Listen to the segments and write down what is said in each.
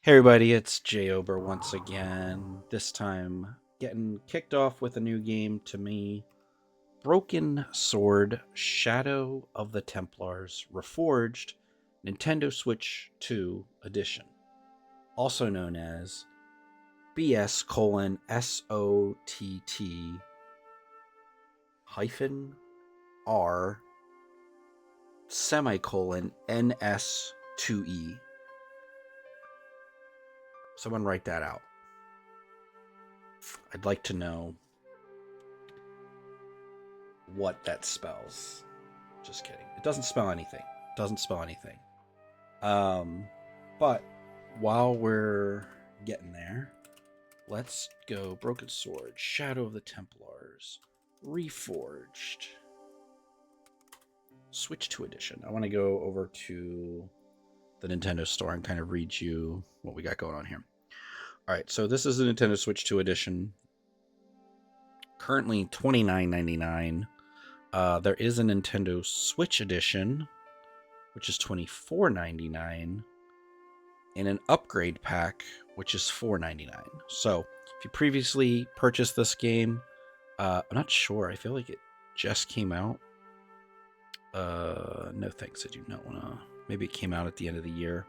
Hey everybody, it's Jay Ober once again. This time, getting kicked off with a new game to me, Broken Sword Shadow of the Templars Reforged Nintendo Switch 2 Edition, also known as BS colon SOTT hyphen R semicolon NS2E. Someone write that out. I'd like to know what that spells. Just kidding. It doesn't spell anything. It doesn't spell anything. But while we're getting there, let's go Broken Sword, Shadow of the Templars, Reforged, Switch 2 Edition. I want to go over to the Nintendo store and kind of read you what we got going on here. All right, so this is the Nintendo Switch 2 Edition. Currently $29.99. There is a Nintendo Switch Edition, which is $24.99, and an upgrade pack, which is $4.99. So if you previously purchased this game, I'm not sure. I feel like it just came out. No thanks. I do not want to. Maybe it came out at the end of the year.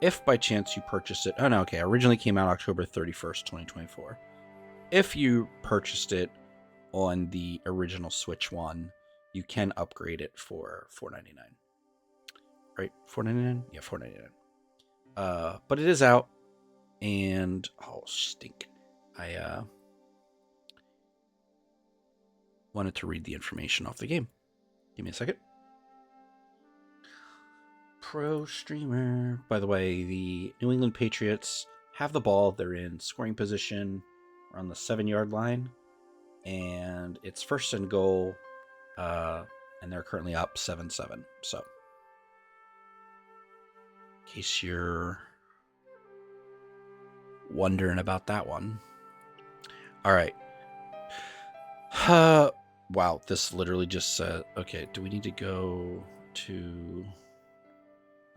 If by chance you purchased it, oh no, okay, originally came out October 31st, 2024. If you purchased it on the original Switch one, you can upgrade it for $4.99. Right? $4.99? Yeah, $4.99. But it is out, and oh stink. I wanted to read the information off the game. Give me a second. Pro streamer. By the way, the New England Patriots have the ball. They're in scoring position around the 7-yard line, and it's first and goal, and they're currently up 7-7. So, in case you're wondering about that one. All right. Wow, this literally just said, okay, do we need to go to...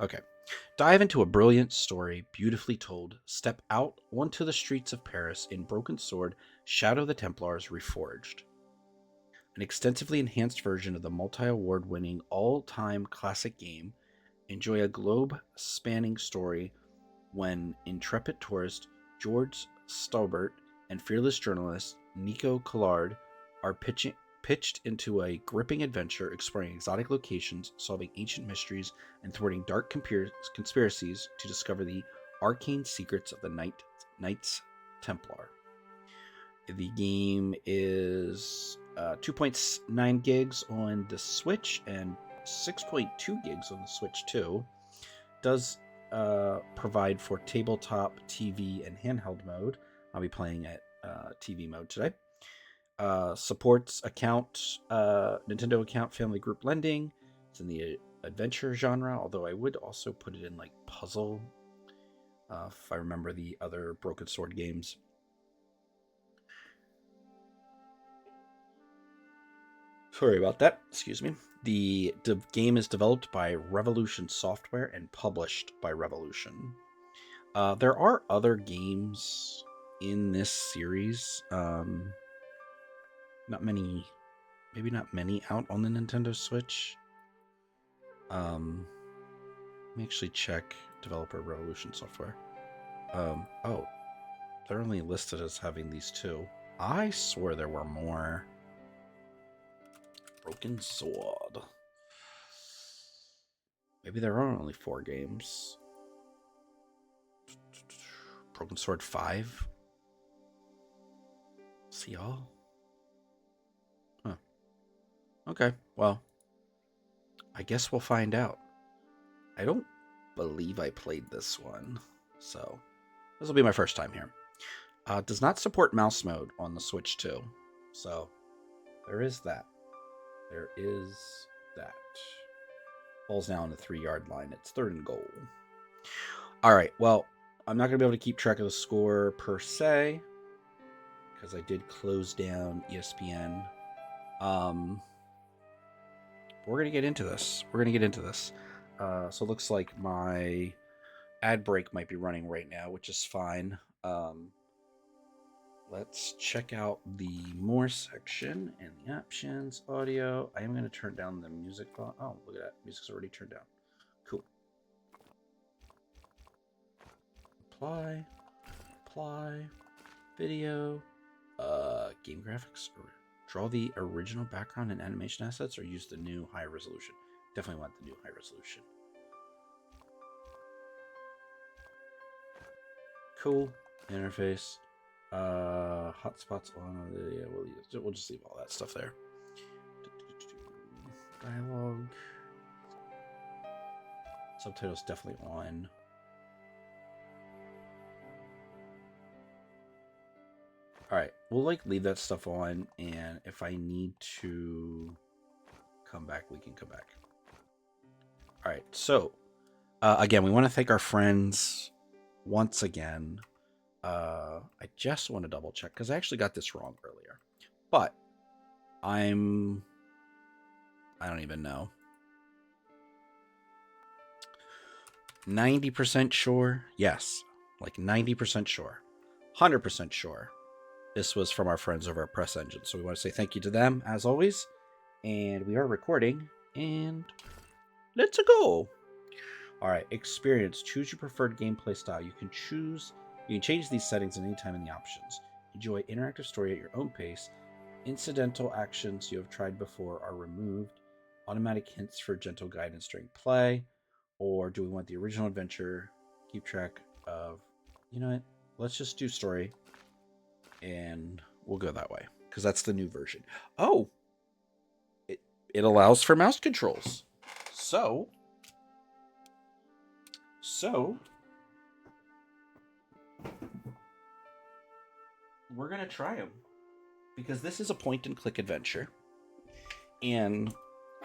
Okay. Dive into a brilliant story, beautifully told. Step out onto the streets of Paris in Broken Sword, Shadow of the Templars Reforged. An extensively enhanced version of the multi-award winning all-time classic game. Enjoy a globe-spanning story when intrepid tourist George Staubert and fearless journalist Nico Collard are pitched into a gripping adventure exploring exotic locations, solving ancient mysteries, and thwarting dark conspiracies to discover the arcane secrets of the Knights Templar. The game is 2.9 gigs on the Switch and 6.2 gigs on the Switch 2. Does provide for tabletop, TV, and handheld mode. I'll be playing at TV mode today. Supports Nintendo account family group lending. It's in the adventure genre, although I would also put it in like puzzle, if I remember the other Broken Sword games. Sorry about that. Excuse me. The game is developed by Revolution Software and published by Revolution. There are other games in this series. Not many, maybe not many out on the Nintendo Switch. Let me actually check developer Revolution Software. Oh, they're only listed as having these two. I swore there were more. Broken Sword. Maybe there are only 4 games. Broken Sword 5? See y'all? Huh. Okay, well, I guess we'll find out. I don't believe I played this one, so this will be my first time here. Does not support mouse mode on the Switch 2, so there is that. There is that. Ball's now on the 3-yard line. It's third and goal. All right, well, I'm not going to be able to keep track of the score per se, because I did close down ESPN. We're going to get into this. So it looks like my ad break might be running right now, which is fine. Let's check out the more section and the options, audio. I am going to turn down the music. Oh, look at that. Music's already turned down. Cool. Apply. Video. Game graphics. Draw the original background and animation assets or use the new high resolution. Definitely want the new high resolution. Cool. Interface. Hotspots on. Yeah, we'll just leave all that stuff there. Dialogue. Subtitles definitely on. All right, we'll leave that stuff on, and if I need to come back, we can come back. All right, so again, we want to thank our friends once again. I just want to double check because I actually got this wrong earlier, but I don't even know. 90% sure. Yes, like 90% sure. 100% sure. This was from our friends over at Press Engine. So we want to say thank you to them as always. And we are recording. And let's go. All right. Experience. Choose your preferred gameplay style. You can change these settings at any time in the options. Enjoy interactive story at your own pace. Incidental actions you have tried before are removed. Automatic hints for gentle guidance during play. Or do we want the original adventure? Keep track of, you know what? Let's just do story. And we'll go that way because that's the new version. Oh, it allows for mouse controls. So we're going to try them because this is a point and click adventure. And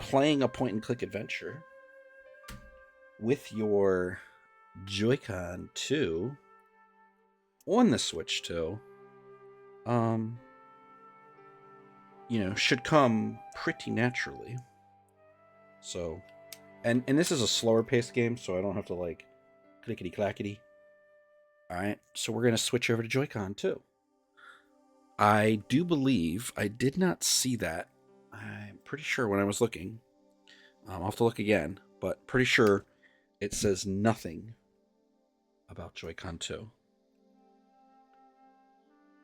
playing a point and click adventure with your Joy-Con 2 on the Switch 2, should come pretty naturally. So, and this is a slower paced game, so I don't have to like clickety clackety. All right, so we're gonna switch over to Joy-Con 2. I do believe I did not see that. I'm pretty sure when I was looking. I'll have to look again, but pretty sure it says nothing about Joy-Con 2.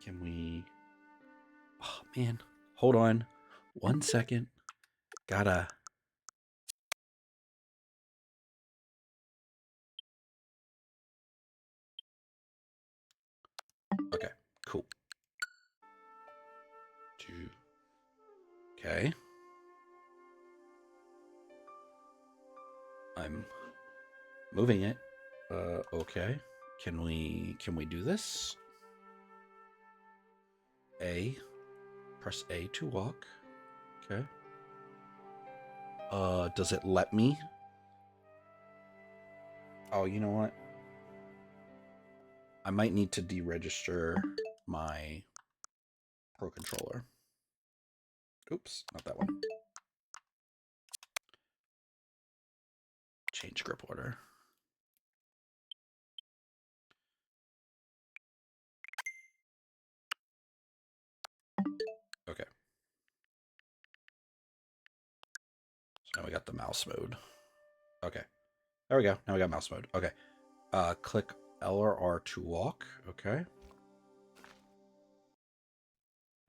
Can we... Oh, man. Hold on. 1 second. Gotta... Okay, cool. Okay. I'm moving it. Okay. Can we do this? A. Press A to walk. Okay. Does it let me? Oh, you know what? I might need to deregister my Pro Controller. Oops, not that one. Change grip order. Okay. So now we got the mouse mode. Okay. There we go. Now we got mouse mode. Okay. Click L or R to walk. Okay.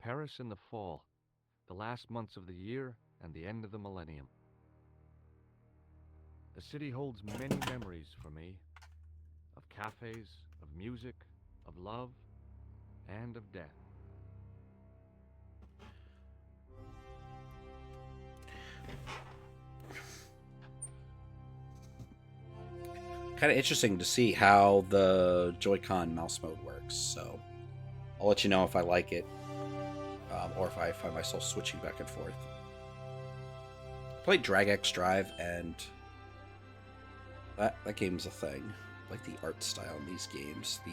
Paris in the fall, the last months of the year and the end of the millennium. The city holds many memories for me, of cafes, of music, of love, and of death. Kind of interesting to see how the Joy-Con mouse mode works. So I'll let you know if I like it, or if I find myself switching back and forth. I played Drag X Drive, and that game's a thing. I like the art style in these games. The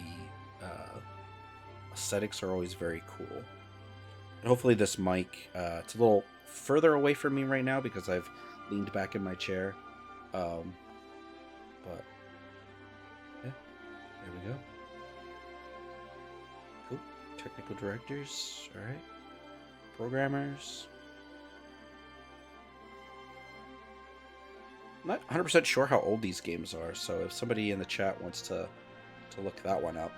aesthetics are always very cool. And hopefully this mic, it's a little further away from me right now because I've leaned back in my chair. But yeah, There we go. Cool. Technical directors. All right. Programmers. I'm not 100% sure how old these games are, so if somebody in the chat wants to look that one up,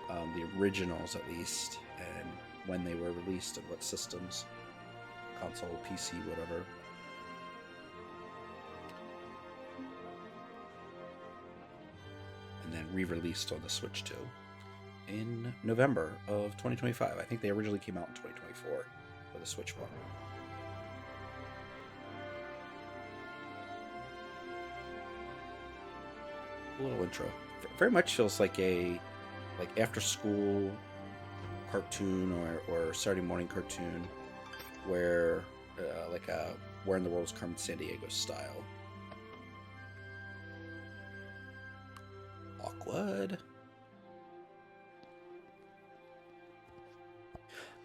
the originals at least, and when they were released and what systems, console, PC, whatever. And then re-released on the Switch too in November of 2025. I think they originally came out in 2024 for the Switch one. A little intro. Very much feels like a after school cartoon or Saturday morning cartoon where like a Where in the World is Carmen Sandiego style. Awkward.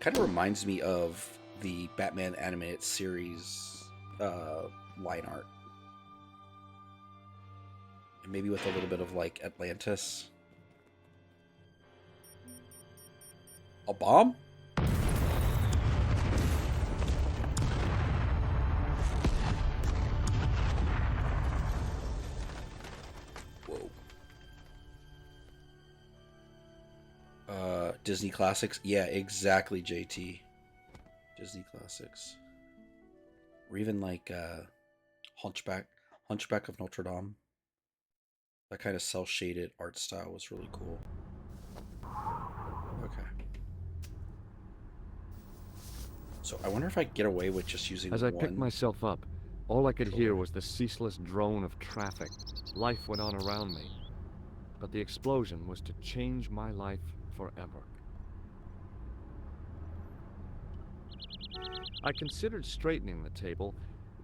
Kind of reminds me of the Batman animated series line art. And maybe with a little bit of like Atlantis. A bomb? Whoa. Disney classics? Yeah, exactly, JT. Disney classics. Or even like Hunchback of Notre Dame. That kind of cel-shaded art style was really cool. Okay. So I wonder if I get away with just using As I picked myself up, all I could hear was the ceaseless drone of traffic. Life went on around me. But the explosion was to change my life forever. I considered straightening the table,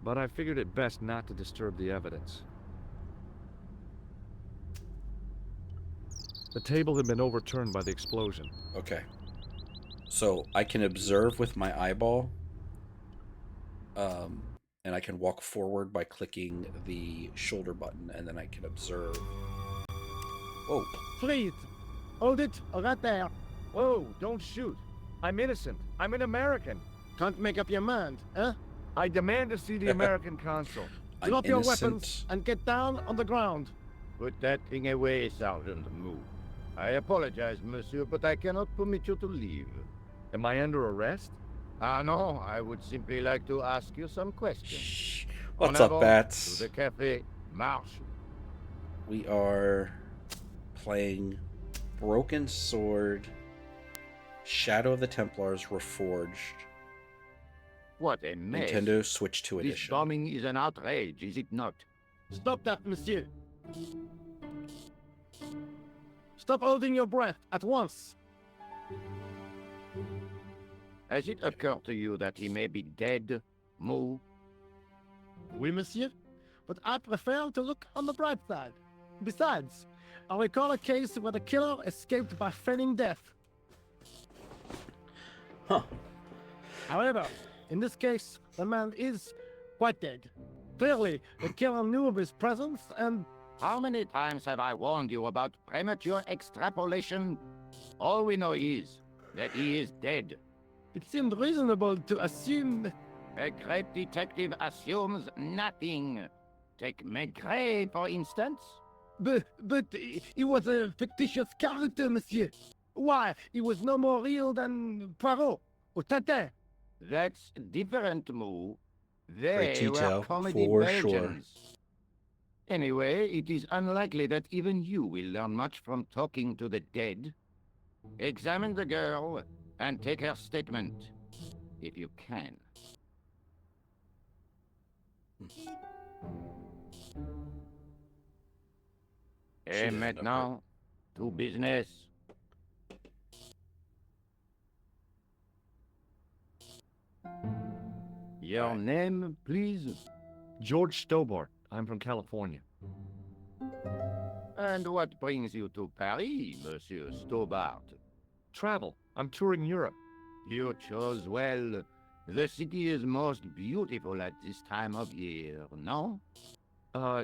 but I figured it best not to disturb the evidence. The table had been overturned by the explosion. Okay. So I can observe with my eyeball, and I can walk forward by clicking the shoulder button, and then I can observe. Whoa. Freeze! Hold it right there. Whoa, don't shoot. I'm innocent. I'm an American. Can't make up your mind, huh? I demand to see the American consul. I'm Drop your innocent. weapons and get down on the ground. Put that thing away, Sergeant Moo. I apologize, monsieur, but I cannot permit you to leave. Am I under arrest? No, I would simply like to ask you some questions. Shh. What's En up, avant bats? To the cafe. Marche. We are playing Broken Sword, Shadow of the Templars Reforged, What a mess. Nintendo Switch 2 This edition. bombing is an outrage, is it not? Stop that, monsieur. Stop holding your breath at once. Has it occurred to you that he may be dead, Moo? Oui, monsieur. But I prefer to look on the bright side. Besides, I recall a case where the killer escaped by feigning death. Huh. However, in this case, the man is quite dead. Clearly, the killer knew of his presence and... How many times have I warned you about premature extrapolation? All we know is that he is dead. it seemed reasonable to assume... A great detective assumes nothing. Take Maigret, for instance. But he was a fictitious character, monsieur. Why, he was no more real than Poirot or Tintin. That's different, Moo. Great They detail, were comedy for sure. Belgians. Anyway, it is unlikely that even you will learn much from talking to the dead. Examine the girl and take her statement, if you can. Et doesn't know maintenant, to business. Your Right. name, please? George Stobart. I'm from California. And what brings you to Paris, Monsieur Stobart? Travel. I'm touring Europe. You chose well. The city is most beautiful at this time of year, no?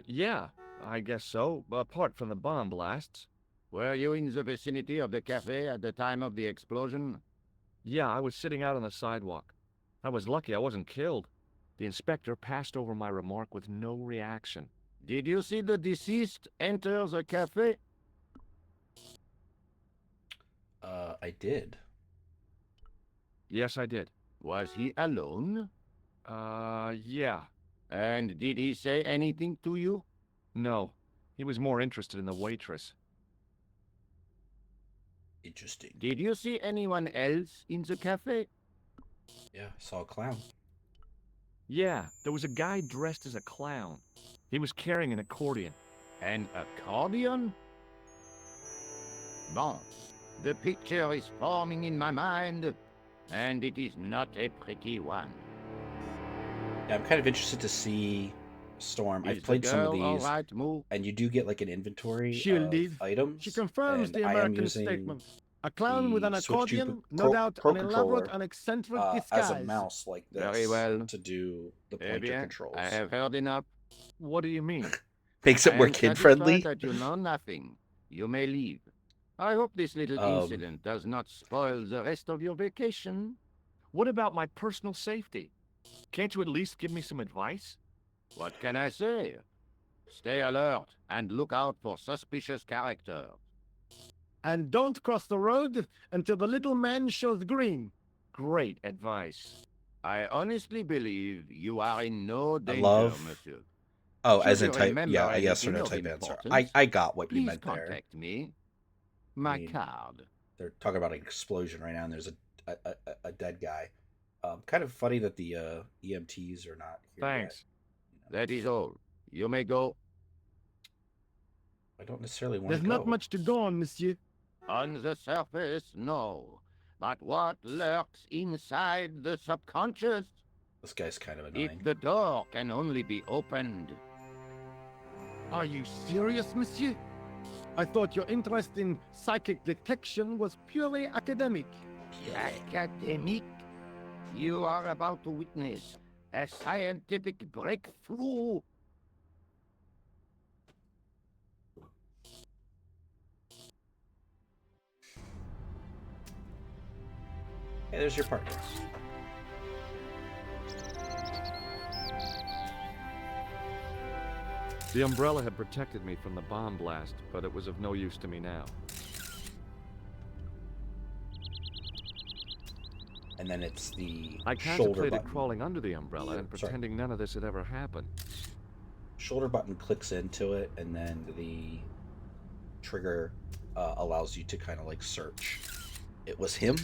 Yeah, I guess so, apart from the bomb blasts. Were you in the vicinity of the cafe at the time of the explosion? Yeah, I was sitting out on the sidewalk. I was lucky I wasn't killed. The inspector passed over my remark with no reaction. Did you see the deceased enter the cafe? I did. Yes, I did. Was he alone? Yeah. And did he say anything to you? No. He was more interested in the waitress. Interesting. Did you see anyone else in the cafe? Yeah, saw a clown. Yeah, there was a guy dressed as a clown. He was carrying an accordion. An accordion? Bon, the picture is forming in my mind, and it is not a pretty one. Yeah, I'm kind of interested to see Storm. I've Is the played some of girl all these, right, Moo? and you do get like an inventory Shielded. of items. She confirms and the I am American using statement. A clown with the an Switch accordion, Pro- no doubt Pro an elaborate controller, and eccentric as disguise. a mouse like this Very well. to do the Eh pointer bien, controls. I have heard enough. What do you mean? Makes it I more am kid friendly. satisfied that you know nothing. You may leave. I hope this little incident does not spoil the rest of your vacation. What about my personal safety? Can't you at least give me some advice? What can I say? Stay alert and look out for suspicious characters. And don't cross the road until the little man shows green. Great advice. I honestly believe you are in no danger, love- monsieur. Oh, Should as in you type. remember Yeah, yes or anything no of type answer. importance, I got what you Please meant there. contact me. My mean, card. They're talking about an explosion right now, and there's a dead guy. Kind of funny that the EMTs are not here. Thanks. Yet. That is all. You may go. I don't necessarily want There's to go. not much to go on, monsieur. On the surface, no. But what lurks inside the subconscious? This guy's kind of annoying. If the door can only be opened. Are you serious, monsieur? I thought your interest in psychic detection was purely academic. Academic? You are about to witness a scientific breakthrough. Hey, there's your partner. The umbrella had protected me from the bomb blast, but it was of no use to me now. And then it's the I shoulder contemplated button. crawling under the umbrella and Sorry. pretending none of this had ever happened. Shoulder button clicks into it, and then the trigger allows you to kind of like search. It was him.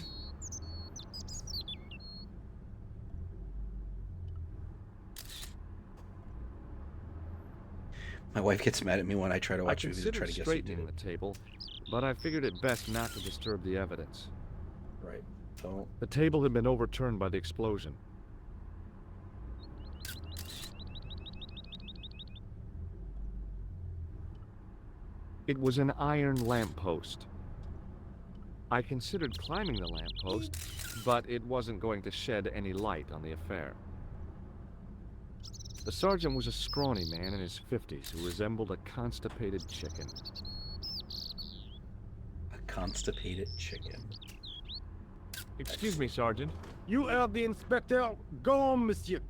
My wife gets mad at me when I try to I watch movies and try considered to guess who did straightening it. the table, but I figured it best not to disturb the evidence. Right. Don't. The table had been overturned by the explosion. It was an iron lamppost. I considered climbing the lamppost, but it wasn't going to shed any light on the affair. The sergeant was a scrawny man in his 50s who resembled a constipated chicken. A constipated chicken. Excuse me, Sergeant. You heard the inspector. Go on, monsieur.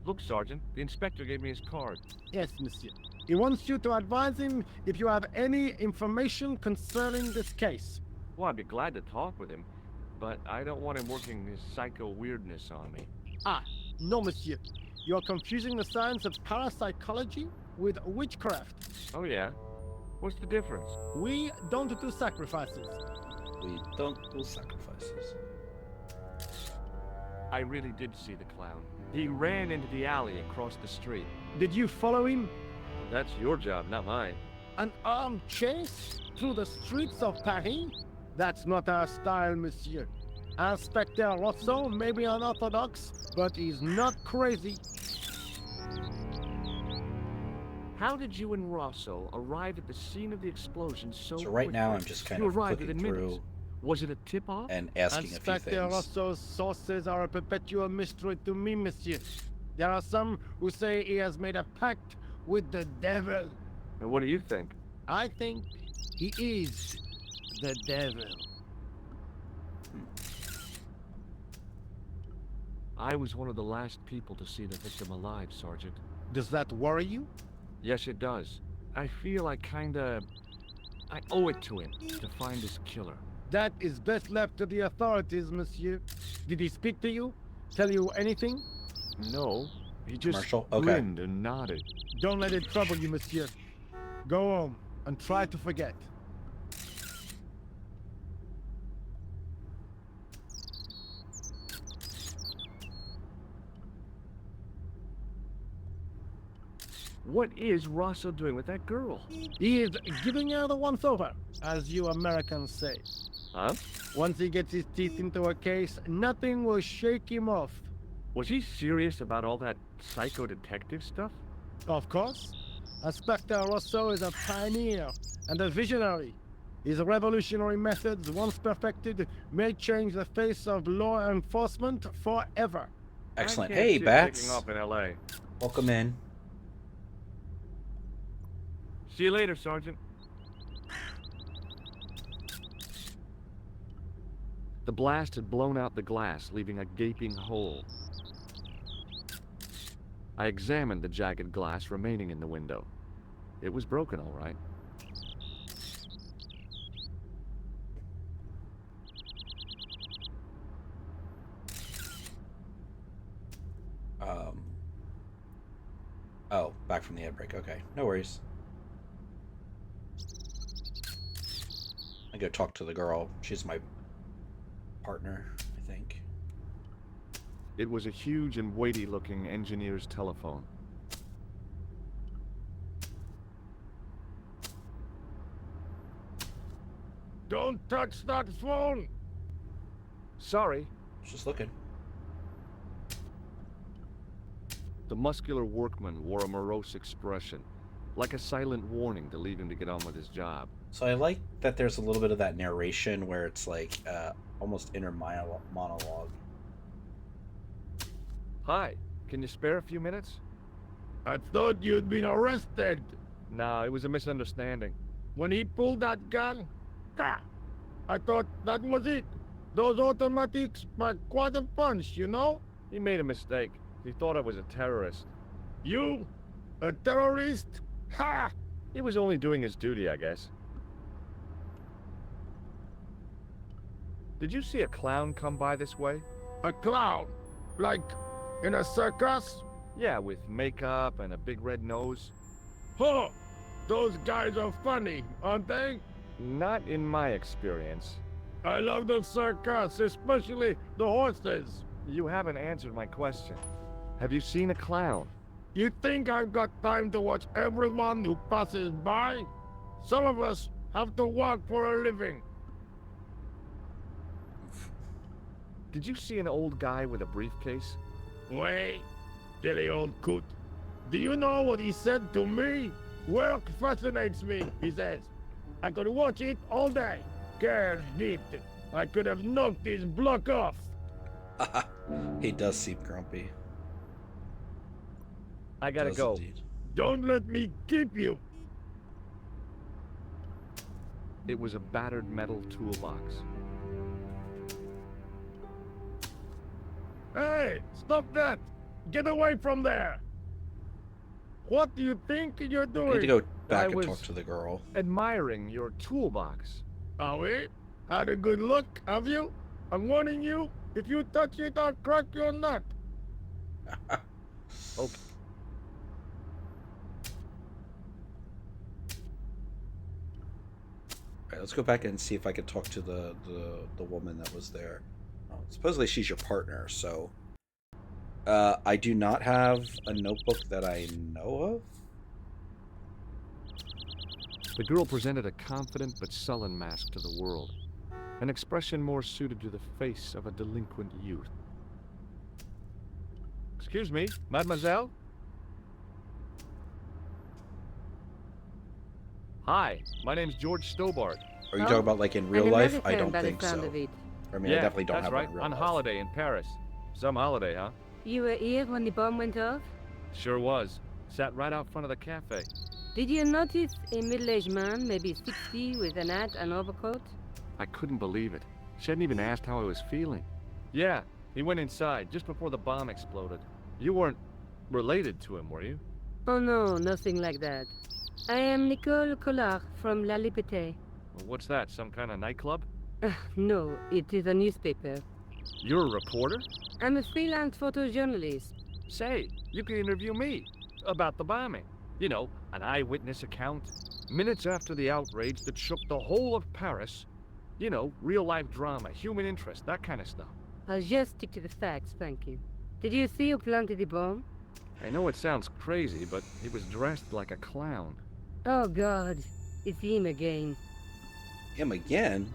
Look, Sergeant, the inspector gave me his card. Yes, monsieur. He wants you to advise him if you have any information concerning this case. Well, I'd be glad to talk with him, but I don't want him working his psycho weirdness on me. Ah, no, monsieur. You're confusing the science of parapsychology with witchcraft. Oh, yeah? What's the difference? We don't do sacrifices. We don't do sacrifices. I really did see the clown. He ran into the alley across the street. Did you follow him? That's your job, not mine. An armed chase through the streets of Paris? That's not our style, monsieur. Inspector Rousseau may be unorthodox, but he's not crazy. How did you and Rosso arrive at the scene of the explosion so So right now quickly? I'm just kind You of arrived clicking within minutes. through Was it a tip-off? and asking a few Inspector things. Rousseau's sources are a perpetual mystery to me, monsieur. There are some who say he has made a pact with the devil. And what do you think? I think he is the devil. I was one of the last people to see the victim alive, Sergeant. Does that worry you? Yes, it does. I feel I owe it to him to find his killer. That is best left to the authorities, monsieur. Did he speak to you? Tell you anything? No, he just Commercial? Okay. grinned and nodded. Don't let it trouble you, monsieur. Go home and try to forget. What is Rosso doing with that girl? He is giving her the once-over, as you Americans say. Huh? Once he gets his teeth into a case, nothing will shake him off. Was he serious about all that psycho detective stuff? Of course, Inspector Rosso is a pioneer and a visionary. His revolutionary methods, once perfected, may change the face of law enforcement forever. Excellent. I can't Hey, see him Bats. taking off in L.A. Welcome in. See you later, Sergeant. The blast had blown out the glass, leaving a gaping hole. I examined the jagged glass remaining in the window. It was broken, all right. Oh, back from the ad break. Okay, no worries. I go talk to the girl. She's my partner, I think. It was a huge and weighty-looking engineer's telephone. Don't touch that phone! Sorry. Just looking. The muscular workman wore a morose expression, like a silent warning to leave him to get on with his job. So I like that there's a little bit of that narration where it's like almost inner monologue. Hi, can you spare a few minutes? I thought you'd been arrested. No, it was a misunderstanding. When he pulled that gun, I thought that was it. Those automatics pack quite a punch, you know? He made a mistake. He thought I was a terrorist. You? A terrorist? Ha! He was only doing his duty, I guess. Did you see a clown come by this way? A clown? Like in a circus? Yeah, with makeup and a big red nose. Huh! Those guys are funny, aren't they? Not in my experience. I love the circus, especially the horses. You haven't answered my question. Have you seen a clown? You think I've got time to watch everyone who passes by? Some of us have to work for a living. Did you see an old guy with a briefcase? Wait, silly old coot. Do you know what he said to me? Work fascinates me, he says. I could watch it all day. Cares did. I could have knocked his block off. He does seem grumpy. I gotta Does go. indeed. Don't let me keep you. It was a battered metal toolbox. Hey, stop that! Get away from there! What do you think you're I doing? need to go back I and was- talk to the girl. Admiring your toolbox. Are we? Had a good look, have you? I'm warning you, if you touch it, I'll crack your nut. Okay. Alright, let's go back and see if I can talk to the woman that was there. Supposedly she's your partner, so... I do not have a notebook that I know of. The girl presented a confident but sullen mask to the world, an expression more suited to the face of a delinquent youth. Excuse me, mademoiselle? Hi, my name's George Stobart. Are you Oh, talking about like in real I'm life? I American don't by the think sound so. of it. I mean, I definitely don't that's have right, one in real on life. holiday in Paris. Some holiday, huh? You were here when the bomb went off? Sure was. Sat right out front of the cafe. Did you notice a middle-aged man, maybe 60, with an hat and overcoat? I couldn't believe it. She hadn't even asked how I was feeling. Yeah, he went inside just before the bomb exploded. You weren't related to him, were you? Oh no, nothing like that. I am Nicole Collard from La Liberté. Well, what's that, some kind of nightclub? No, it is a newspaper. You're a reporter? I'm a freelance photojournalist. Say, you can interview me about the bombing. You know, an eyewitness account. Minutes after the outrage that shook the whole of Paris. You know, real-life drama, human interest, that kind of stuff. I'll just stick to the facts, thank you. Did you see who planted the bomb? I know it sounds crazy, but he was dressed like a clown. Oh God, it's him again. Him again?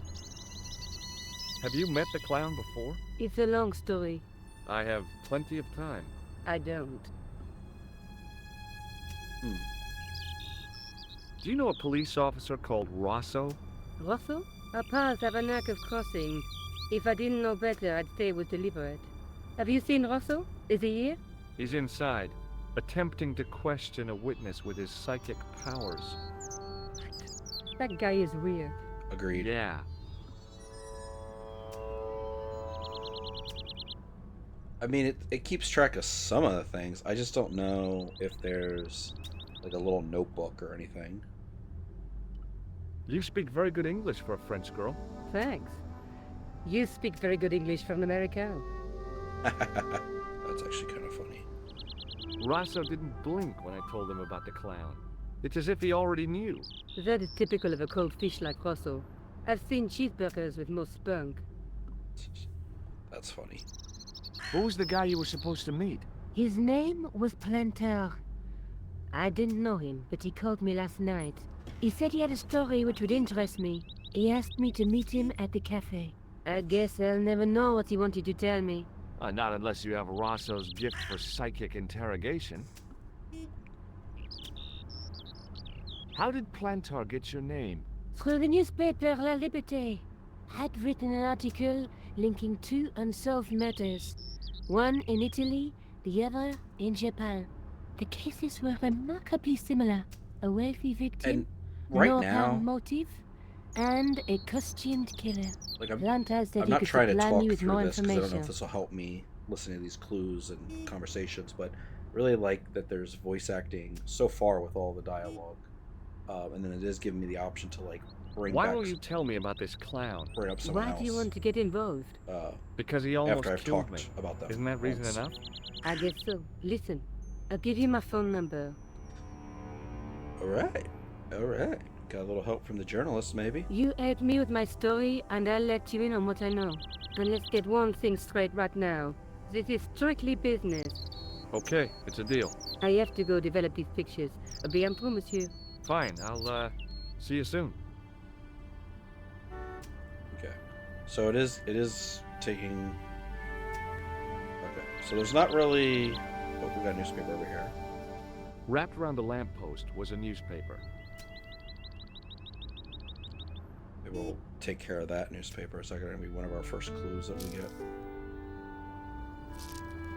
Have you met the clown before? It's a long story. I have plenty of time. I don't. Do you know a police officer called Rosso? Rosso? Our paths have a knack of crossing. If I didn't know better, I'd say it was deliberate. Have you seen Rosso? Is he here? He's inside, attempting to question a witness with his psychic powers. That guy is weird. Agreed. Yeah. I mean, it keeps track of some of the things. I just don't know if there's like a little notebook or anything. You speak very good English for a French girl. Thanks. You speak very good English for an American. That's actually kind of funny. Rosso didn't blink when I told him about the clown. It's as if he already knew. That is typical of a cold fish like Rosso. I've seen cheeseburgers with more spunk. That's funny. Who was the guy you were supposed to meet? His name was Planter. I didn't know him, but he called me last night. He said he had a story which would interest me. He asked me to meet him at the cafe. I guess I'll never know what he wanted to tell me. Not unless you have Rosso's gift for psychic interrogation. How did Plantar get your name? Through the newspaper La Liberté. Had written an article linking two unsolved murders. One in Italy, the other in Japan. The cases were remarkably similar. A wealthy victim, And right no now, apparent motive, and a costumed killer. like I'm Planter said I'm he not could trying to supply talk me with through more this because I don't know information. if this will help me listening to these clues and conversations, but really like that there's voice acting so far with all the dialogue, and then it is giving me the option to like bring Why back don't you tell me about this clown? bring up someone Why else do you want to get involved? Because he almost after I've killed me. talked about them. Isn't that reason once. enough? I guess so. Listen, I'll give you my phone number. All right. Got a little help from the journalist, maybe. You help me with my story, and I'll let you in on what I know. And let's get one thing straight right now. This is strictly business. Okay, it's a deal. I have to go develop these pictures. Bien pour, monsieur. Fine, I'll see you soon. Okay. So it is taking. Okay. So there's not really. Oh, we got a newspaper over here. Wrapped around the lamppost was a newspaper. Maybe we'll take care of that newspaper. It's not going to be one of our first clues that we get.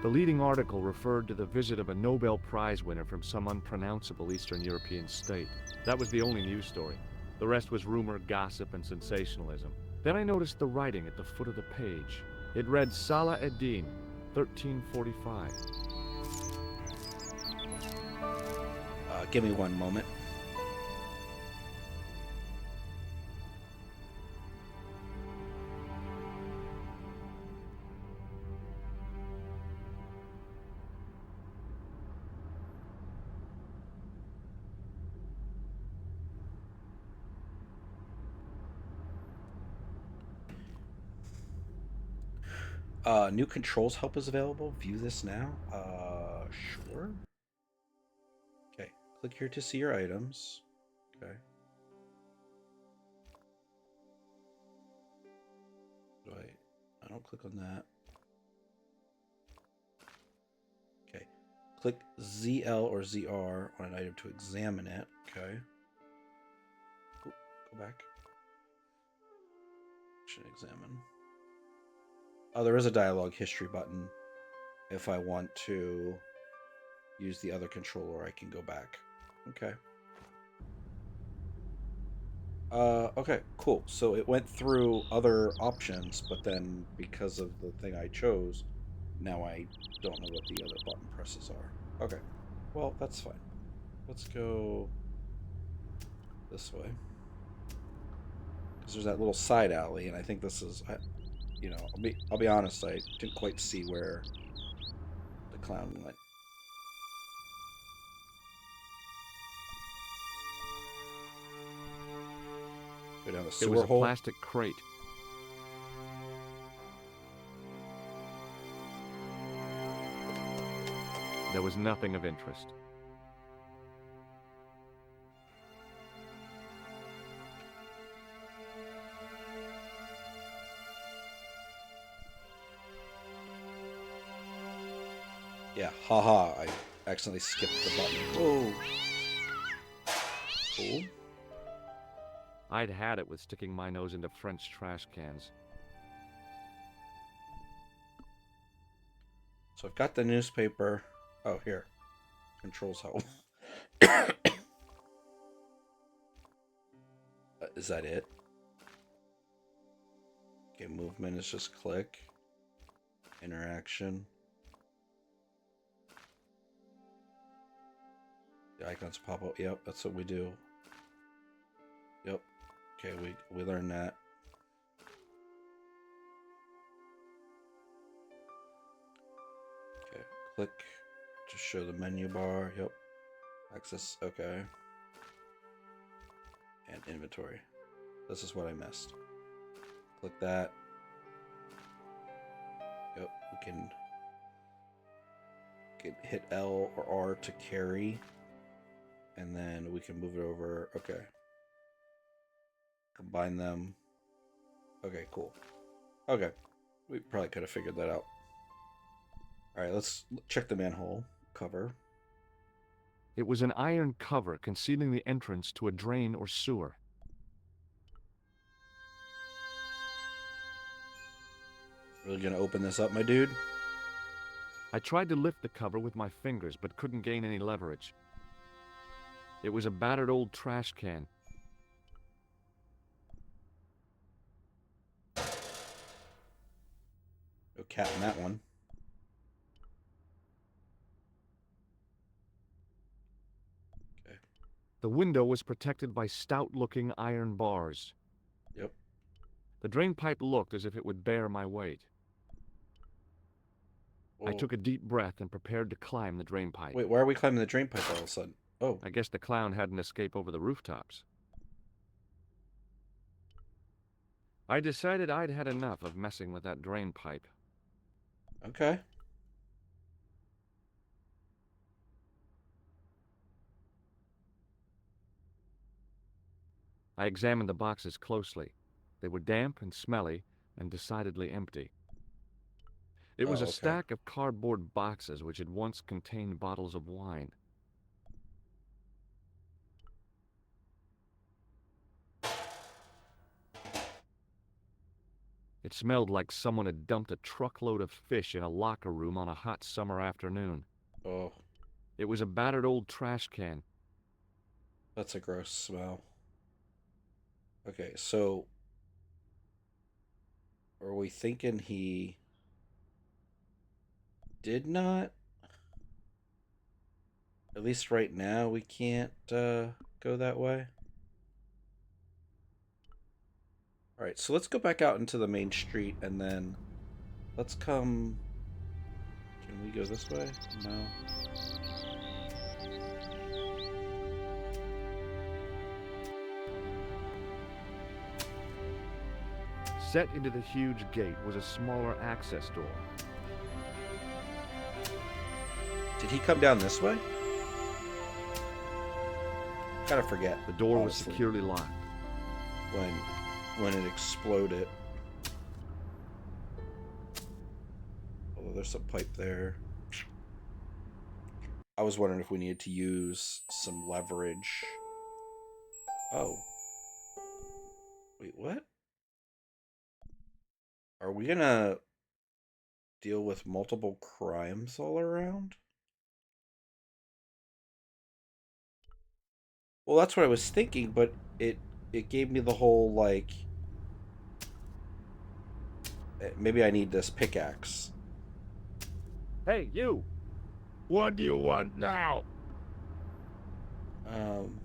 The leading article referred to the visit of a Nobel Prize winner from some unpronounceable Eastern European state. That was the only news story. The rest was rumor, gossip, and sensationalism. Then I noticed the writing at the foot of the page. It read Salah ad-Din, 1345. Give me one moment. New controls help is available. View this now. Sure. Okay. Click here to see your items. Okay. I don't click on that. Okay. Click ZL or ZR on an item to examine it. Okay. Ooh, go back. Should examine. Oh, there is a dialogue history button if I want to use the other controller, I can go back. Okay. Okay, cool. So it went through other options, but then because of the thing I chose, now I don't know what the other button presses are. Okay. Well, that's fine. Let's go this way. Because there's that little side alley, and I think this is, you know, I'll be honest, I didn't quite see where the clown went. Go down the It sewer was a hole. plastic crate. There was nothing of interest. Yeah, haha, I accidentally skipped the button. Whoa. Cool. I'd had it with sticking my nose into French trash cans. So I've got the newspaper. Oh, here. Controls help. Is that it? Okay, movement is just click. Interaction. The icons pop up. Yep, that's what we do. Yep. Okay, we learned that. Okay, click to show the menu bar. Yep. Access. Okay. And inventory. This is what I missed. Click that. Yep, we can hit L or R to carry. And then we can move it over. Okay. Combine them. Okay, cool. Okay. We probably could have figured that out. Alright, let's check the manhole cover. It was an iron cover concealing the entrance to a drain or sewer. Really gonna open this up, my dude? I tried to lift the cover with my fingers, but couldn't gain any leverage. It was a battered old trash can. No cat in that one. Okay. The window was protected by stout-looking iron bars. Yep. The drain pipe looked as if it would bear my weight. I Whoa. took a deep breath and prepared to climb the drain pipe. Wait, why are we climbing the drain pipe all of a sudden? Oh. I guess the clown had an escape over the rooftops. I decided I'd had enough of messing with that drain pipe. Okay. I examined the boxes closely. They were damp and smelly and decidedly empty. It was Oh, a okay. stack of cardboard boxes which had once contained bottles of wine. It smelled like someone had dumped a truckload of fish in a locker room on a hot summer afternoon. Oh, It was a battered old trash can. that's a gross smell. Okay, so are we thinking he did not? At least right now we can't go that way. Alright, so let's go back out into the main street and then let's come... Can we go this way? No. Set into the huge gate was a smaller access door. Did he come down this way? Gotta forget. The door was honestly, securely locked. when it exploded. Although there's some pipe there. I was wondering if we needed to use some leverage. Oh. Wait, what? Are we gonna deal with multiple crimes all around? Well, that's what I was thinking, but it gave me the whole like maybe I need this pickaxe. Hey, you! What do you want now? Um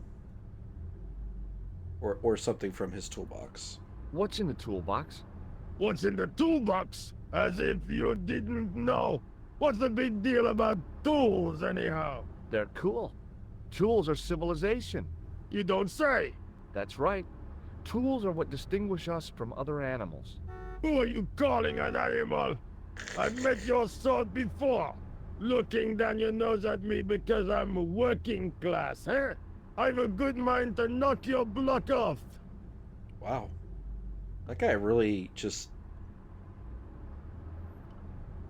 or something from his toolbox. What's in the toolbox? What's in the toolbox? As if you didn't know. What's the big deal about tools, anyhow? They're cool. Tools are civilization. You don't say. That's right. Tools are what distinguish us from other animals. Who are you calling an animal? I've met your sort before. Looking down your nose at me because I'm working class, eh? I've a good mind to knock your block off. Wow. That guy really just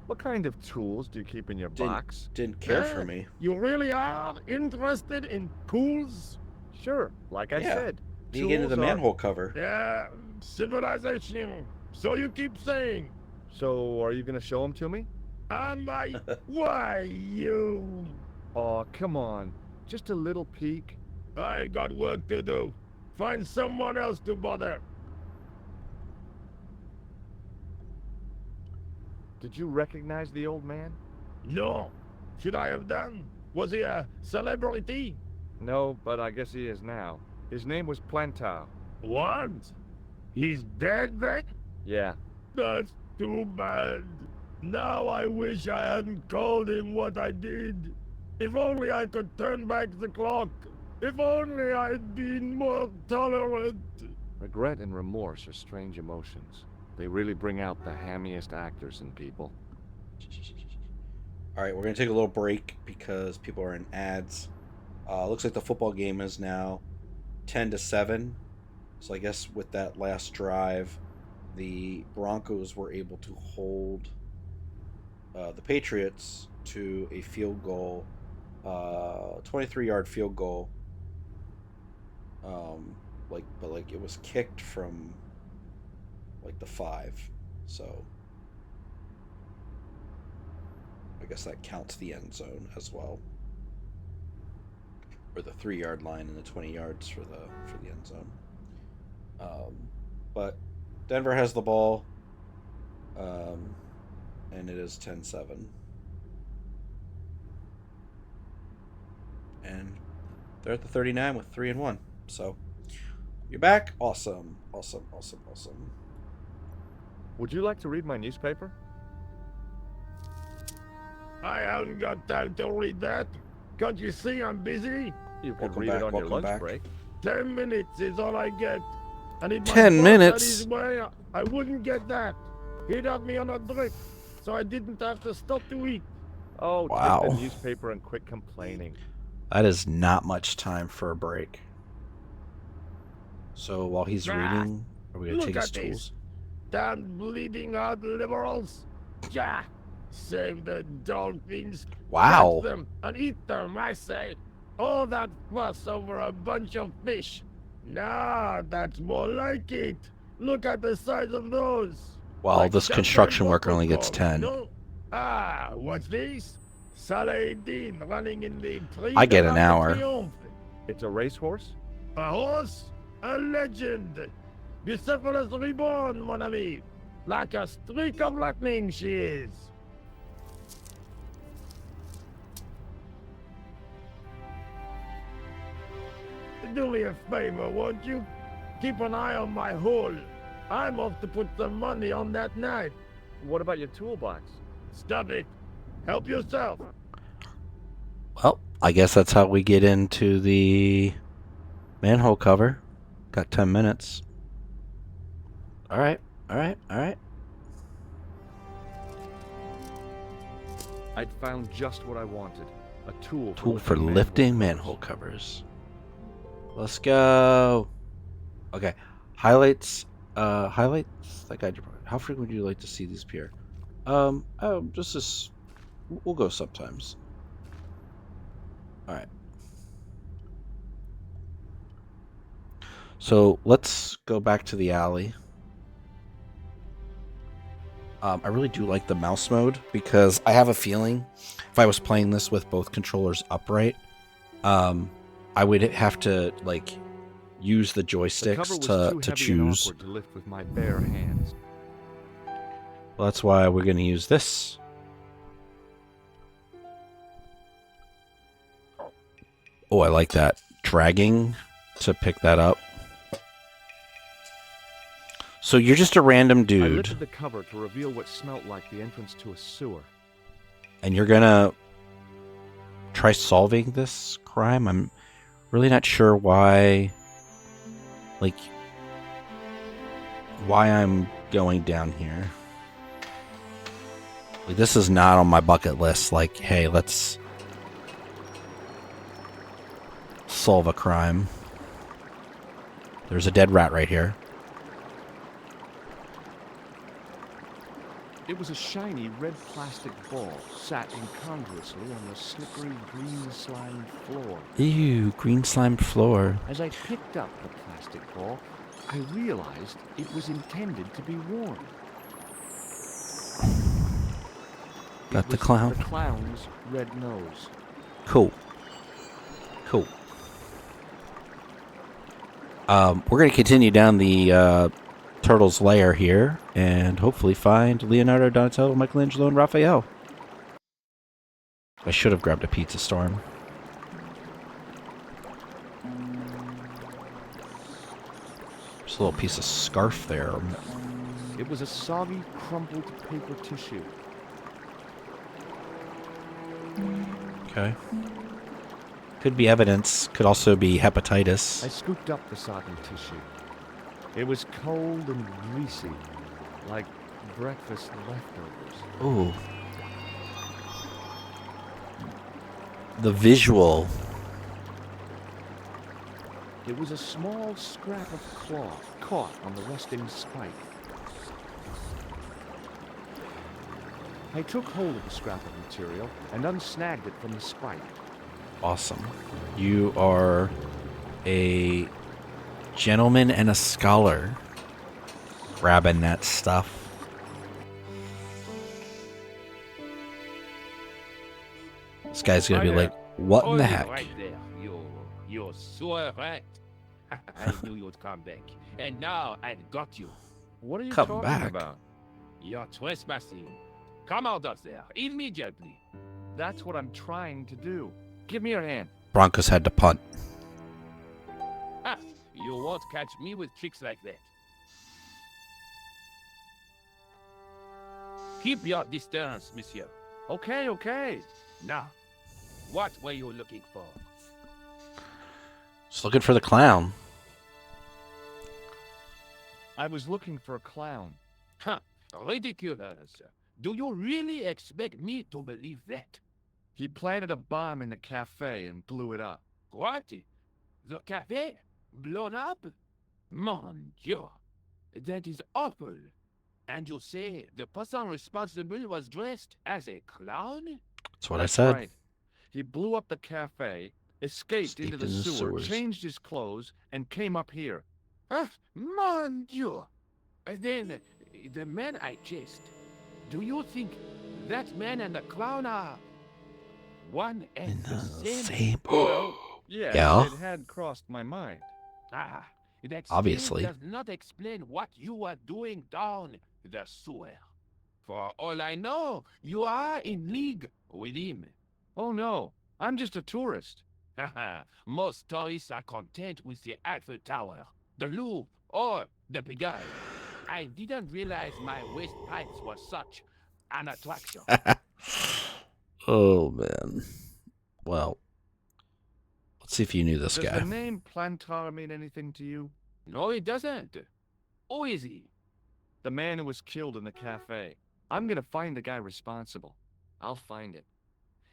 What kind of tools do you keep in your box? didn't care for Eh? me. You really are interested in tools? Sure, like I Yeah. said. You get into the tools are- manhole cover. Yeah, civilization. So you keep saying. So, are you gonna show them to me? Am I? Why, you? Oh, come on. Just a little peek. I got work to do. Find someone else to bother. Did you recognize the old man? No. Should I have done? Was he a celebrity? No, but I guess he is now. His name was Plantar. What? He's dead then? Yeah. That's too bad. Now I wish I hadn't called him what I did. If only I could turn back the clock. If only I'd been more tolerant. Regret and remorse are strange emotions. They really bring out the hammiest actors in people. All right, we're gonna take a little break because people are in ads. Looks like the football game is now 10-7. So I guess with that last drive, the Broncos were able to hold the Patriots to a field goal, 23-yard field goal. But it was kicked from like the 5, so I guess that counts the end zone as well, or the 3-yard line and the 20 yards for the end zone. But Denver has the ball, and it is 10-7. And they're at the 39 with 3-1. So you're back. Awesome. Would you like to read my newspaper? I haven't got time to read that. Can't you see I'm busy? You could Welcome read back, it on your welcome lunch back. break. 10 minutes is all I get. And if my 10 boss minutes? had his way, I wouldn't get that. He'd have me on a drip, so I didn't have to stop to eat. Oh, Wow. take the newspaper and quit complaining. That is not much time for a break. So while he's Ah, reading, are we gonna look take his at this. tools? Damn bleeding heart liberals. Ja, save the dolphins. Wow. Catch them and eat them, I say. All that fuss over a bunch of fish. Nah, that's more like it. Look at the size of those. Well, Like this champagne construction worker only gets waterfalls, 10. No? Ah, what's this? Saladin running in the tree. I get de an l'Arc de hour. Triomphe. It's a racehorse? A horse? A legend. Bucephalus reborn, mon ami. Like a streak of lightning she is. Do me a favor, won't you? Keep an eye on my hole. I'm off to put some money on that knife. What about your toolbox? Stop it. Help yourself. Well, I guess that's how we get into the manhole cover. Got 10 minutes. All right. I'd found just what I wanted. A tool For lifting manhole covers. Let's go. Okay. Highlights. That guide. How frequent do you like to see these appear? Just as we'll go sometimes. All right. So let's go back to the alley. I really do like the mouse mode because I have a feeling if I was playing this with both controllers upright, I would have to like use the The cover joysticks was to too heavy and choose. awkward to lift with my bare hands. Well, that's why we're going to use this. Oh, I like that. Dragging to pick that up. So you're just a random I dude, lifted the cover to reveal what smelt like the entrance to a sewer. and you're going to try solving this crime? I'm really not sure why I'm going down here. Like, this is not on my bucket list. Like, hey, let's solve a crime. There's a dead rat right here. It was a shiny red plastic ball sat incongruously on the slippery green slime floor. Ew, green slime floor. As I picked up the plastic ball, I realized it was intended to be worn. Got It the was clown. The clown's red nose. Cool. We're going to continue down the turtle's lair here and hopefully find Leonardo, Donatello, Michelangelo, and Raphael. I should have grabbed a pizza storm. There's a little piece of scarf there. It was a soggy, crumpled paper tissue. Okay. Could be evidence. Could also be I hepatitis. scooped up the soggy tissue. It was cold and greasy, like breakfast leftovers. Ooh. The visual. It was a small scrap of cloth caught on the rusting spike. I took hold of the scrap of material and unsnagged it from the spike. Awesome. You are a gentleman and a scholar. Grabbing that stuff. This guy's gonna Hi be there. like, what in Hold the it heck? Right there, you sewer rat. I knew you'd come back, and now I've got you. What are you Come talking back. about? You're trespassing. Come out of there immediately. That's what I'm trying to do. Give me your hand. Broncos had to punt. Ha! You won't catch me with tricks like that. Keep your distance, monsieur. Okay, okay. Now, what were you looking for? Just looking for the clown. I was looking for a clown. Huh, ridiculous. Do you really expect me to believe that? He planted a bomb in the cafe and blew it up. What? The cafe? Blown up? Mon Dieu. That is awful. And you say the person responsible was dressed as a clown? That's what I That's said. right. He blew up the cafe, escaped into the sewer, sewers. changed his clothes, and came up here. Ah, mon Dieu. Then, the man I chased, do you think that man and the clown are one and the same? Yes, Yeah. it had crossed my mind. Ah, that still Obviously. does not explain what you are doing down the sewer. For all I know, you are in league with him. Oh no, I'm just a tourist. Haha, most tourists are content with the Eiffel Tower, the Louvre, or the Big Eye. I didn't realize my waste pipes were such an attraction. Oh, man. Well, let's see if you knew this Does guy. the name Plantar mean anything to you? No, it doesn't. Who is he? The man who was killed in the cafe. I'm gonna find the guy responsible. I'll find him.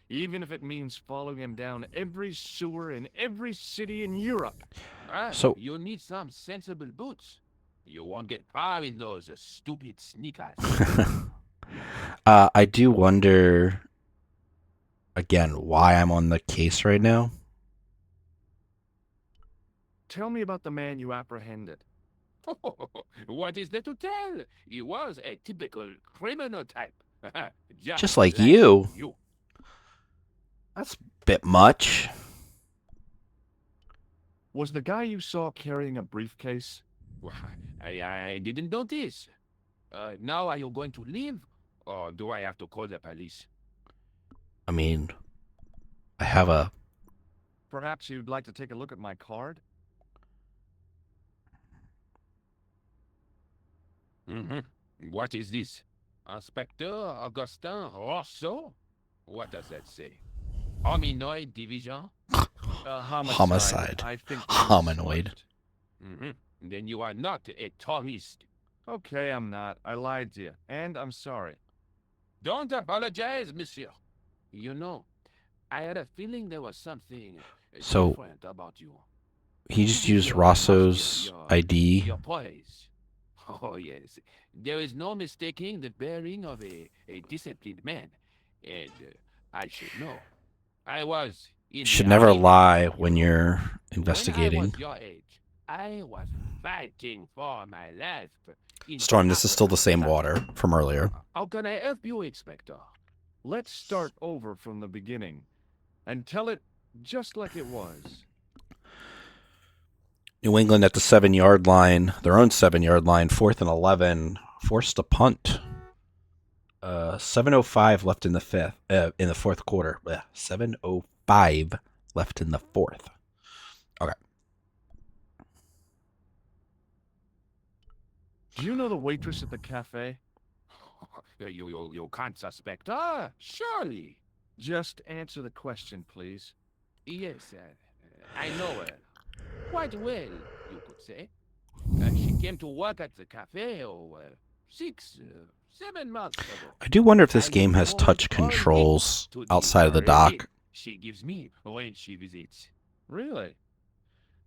Even if it means following him down every sewer in every city in Europe. Ah, So- you need some sensible boots. You won't get far in those stupid sneakers. I do wonder, again, why I'm on the case right now. Tell me about the man you apprehended. What is there to tell? He was a typical criminal type. Just like you. That's a bit much. Was the guy you saw carrying a briefcase? Why, I didn't notice. Now are you going to leave? Or do I have to call the police? I mean, I have a... Perhaps you'd like to take a look at my card? What is this? Inspector Augustin Rousseau? What does that say? Hominoid Division? Homicide. I think Hominoid. Then you are not a tourist. Okay, I'm not. I lied to you, and I'm sorry. Don't apologize, monsieur. You know, I had a feeling there was something So- different about you. He just used Rosso's ID. Your poise. Oh, yes. There is no mistaking the bearing of a disciplined man. And I should know. I was in You the should never army. lie when you're When I investigating. was your age, I was fighting for my life. in Storm, this is still the same Africa. water from earlier. How can I help you, Inspector? Let's start over from the beginning and tell it just like it was. New England at the 7-yard line, their own 7-yard line, 4th and 11, forced a punt. 7:05 left in the fourth quarter. 7:05 left in the fourth. Okay. Do you know the waitress at the cafe? You can't suspect her, surely. Just answer the question, please. Yes, I know her. Quite well, you could say. She came to work at the cafe 7 months ago. I do wonder if this I game has owe touch it all controls to outside of the very dock. she gives me when she visits. Really?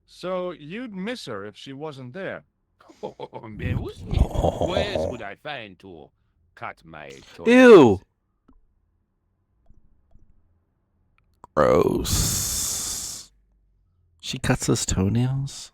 So you'd miss her if she wasn't there? Mais aussi, where else would I find to cut my toenails? Ew. Gross. She cuts his toenails?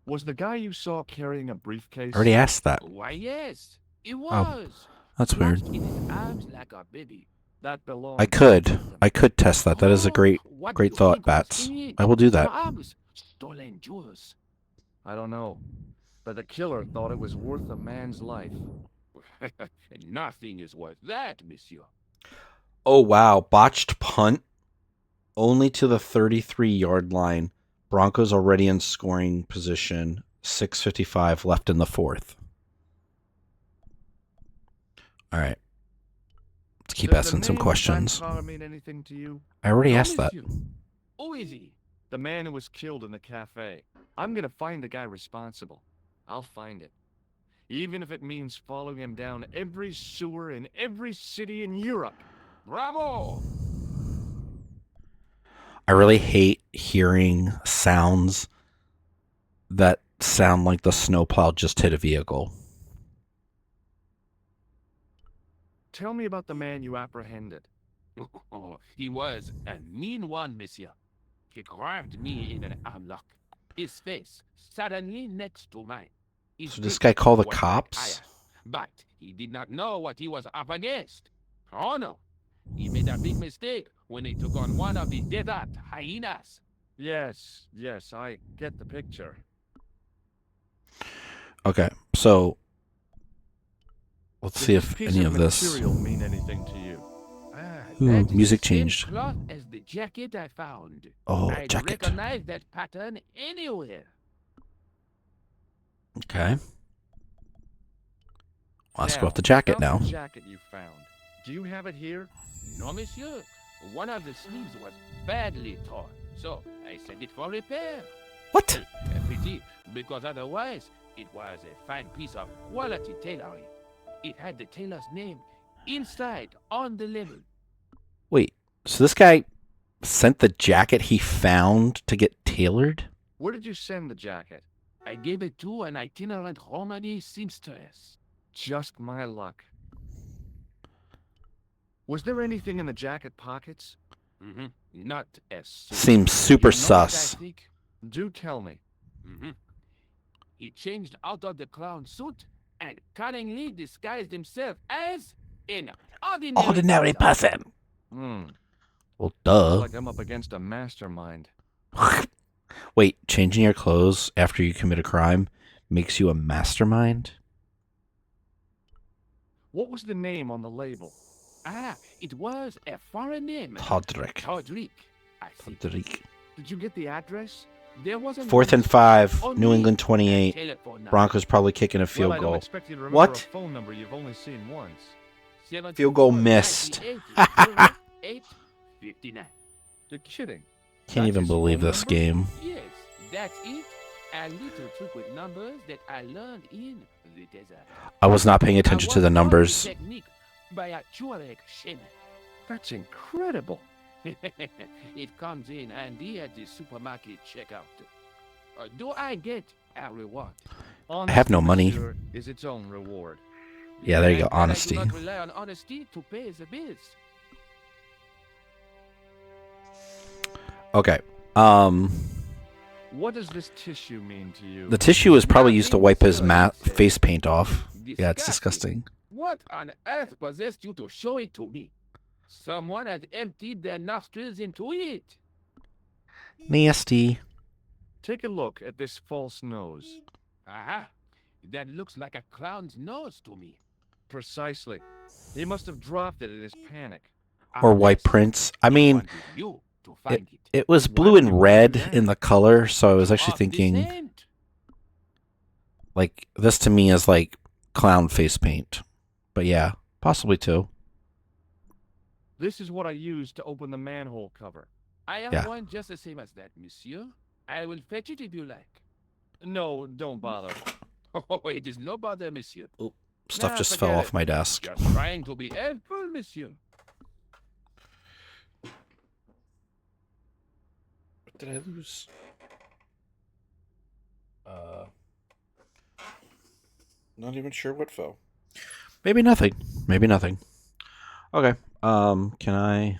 Was the guy you saw carrying a briefcase? I already asked that. Why, yes, it was. That's weird. Wrapped in his arms like a baby. That belonged. I could test that. That is a great What great do you thought, think was Bats. in it? I will do that. Arms, stolen jewels. I don't know. But the killer thought it was worth a man's life. Nothing is worth that, monsieur. Oh wow, botched punt only to the 33-yard line. Broncos already in scoring position. 6:55 left in the fourth. All right. Let's keep Does the asking some name questions. Black Car mean anything to you? I already No, asked that. monsieur. Who is he? The man who was killed in the cafe. I'm gonna find the guy responsible. I'll find it. Even if it means following him down every sewer in every city in Europe. Bravo! I really hate hearing sounds that sound like the snowplow just hit a vehicle. Tell me about the man you apprehended. He was a mean one, monsieur. He grabbed me in an armlock. His face suddenly next to mine. His So this grip guy called the was like cops? iron, but he did not know what he was up against. Oh no. He made a big mistake when he took on one of the desert hyenas. Yes, I get the picture. Okay, so let's Does see this if piece any of this. material mean anything to you? Ooh, That is music the same changed. cloth as the jacket I found. Oh, I'd jacket. recognize that pattern anywhere. Okay. I'll ask Now, about the jacket about now. the jacket you found. Do you have it here? No, monsieur. One of the sleeves was badly torn, so I sent it for repair. What? A pity, because otherwise it was a fine piece of quality tailoring. It had the tailor's name inside on the label. Wait, so this guy sent the jacket he found to get tailored? Where did you send the jacket? I gave it to an itinerant Romani seamstress. Just my luck. Was there anything in the jacket pockets? Not as soon. Seems super You know what I sus. think? Do tell me. he changed out of the clown suit and cunningly disguised himself as an ordinary person. Hmm. Well, Looks duh. like I'm up against a mastermind. Wait, changing your clothes after you commit a crime makes you a mastermind? What was the name on the label? Ah, it was a foreign name. Todrick. Todrick, I see. Todrick. Did you get the address? There wasn't 4th and 5, only New England a 28. telephone number. Broncos probably kicking a Well, field I don't goal. expect you to remember What? a phone number you've only seen once. Field goal missed. 859. You're kidding. Can't That's even his believe phone this number? game. Yes, that's it. A little trick with numbers that I learned in the desert. I was not paying attention to the numbers. Technique by actual action. That's incredible. It comes in handy at the supermarket checkout. Do I get a reward? I have no money. Monsieur, is its own reward. Yeah, there you go. And I Honesty. do not rely on honesty to pay the bills. Okay. What does this tissue mean to you? The tissue was probably used to wipe his Nothing, sir. face paint off. Yeah, it's disgusting. What on earth possessed you to show it to me? Someone had emptied their nostrils into it. Nasty. Take a look at this false nose. Aha! That looks like a clown's nose to me. Precisely. He must have dropped it in his panic. Or Ah, white yes. prints. I He mean, wanted you to find it. it was Why blue would and you want to do red that? in the color, so I was actually Of thinking, descent. like, this to me is like clown face paint. But yeah, possibly too. This is what I used to open the manhole cover. I have Yeah. one just the same as that, monsieur. I will fetch it if you like. No, don't bother. Oh, it is no bother, monsieur. Stuff Nah, just fell forget off it. my desk. Just trying to be helpful, monsieur. What did I lose? Not even sure what fell. Maybe nothing. Maybe nothing. Okay. Can I?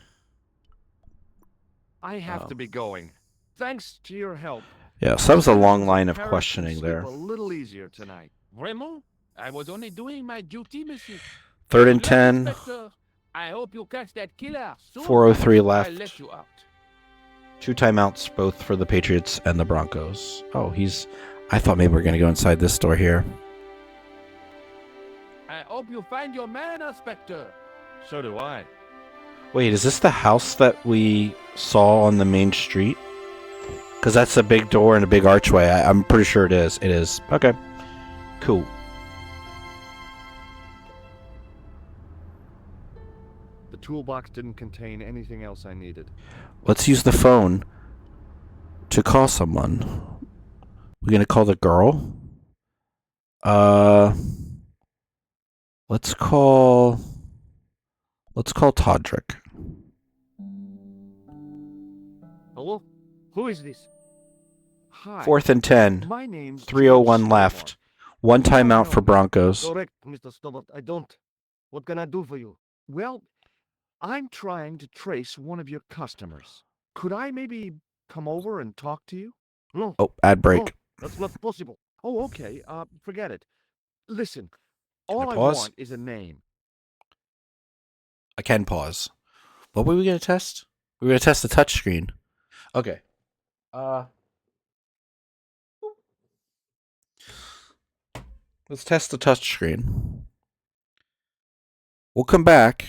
I have to be going. Thanks to your help. Yeah, so that was a long Citizens line of Paris can questioning sleep there. A little easier tonight. Vraiment? I was only doing my duty, monsieur. 3rd and Good luck, 10. Inspector. I hope you catch that killer soon. 4:03 I'll left. let you out. 2 timeouts, both for the Patriots and the Broncos. Oh, I thought maybe we were going to go inside this door here. I hope you find your man, Inspector. So do I. Wait, is this the house that we saw on the main street? Because that's a big door and a big archway. I'm pretty sure it is. It is. Okay. Cool. The toolbox didn't contain anything else I needed. Let's use the phone to call someone. We're going to call the girl? Let's call Todrick. Hello? Who is this? Hi. 4th and 10. My name's 3:01 George left. 1 timeout for Broncos. Correct, Mr. Stobart. I don't. What can I do for you? Well, I'm trying to trace one of your customers. Could I maybe come over and talk to you? No, Oh, ad break. no, that's not possible. Oh, okay. Forget it. Listen, all I pause? want is a name. I can pause. What were we going to test? We were going to test the touchscreen. Okay. Let's test the touchscreen. We'll come back.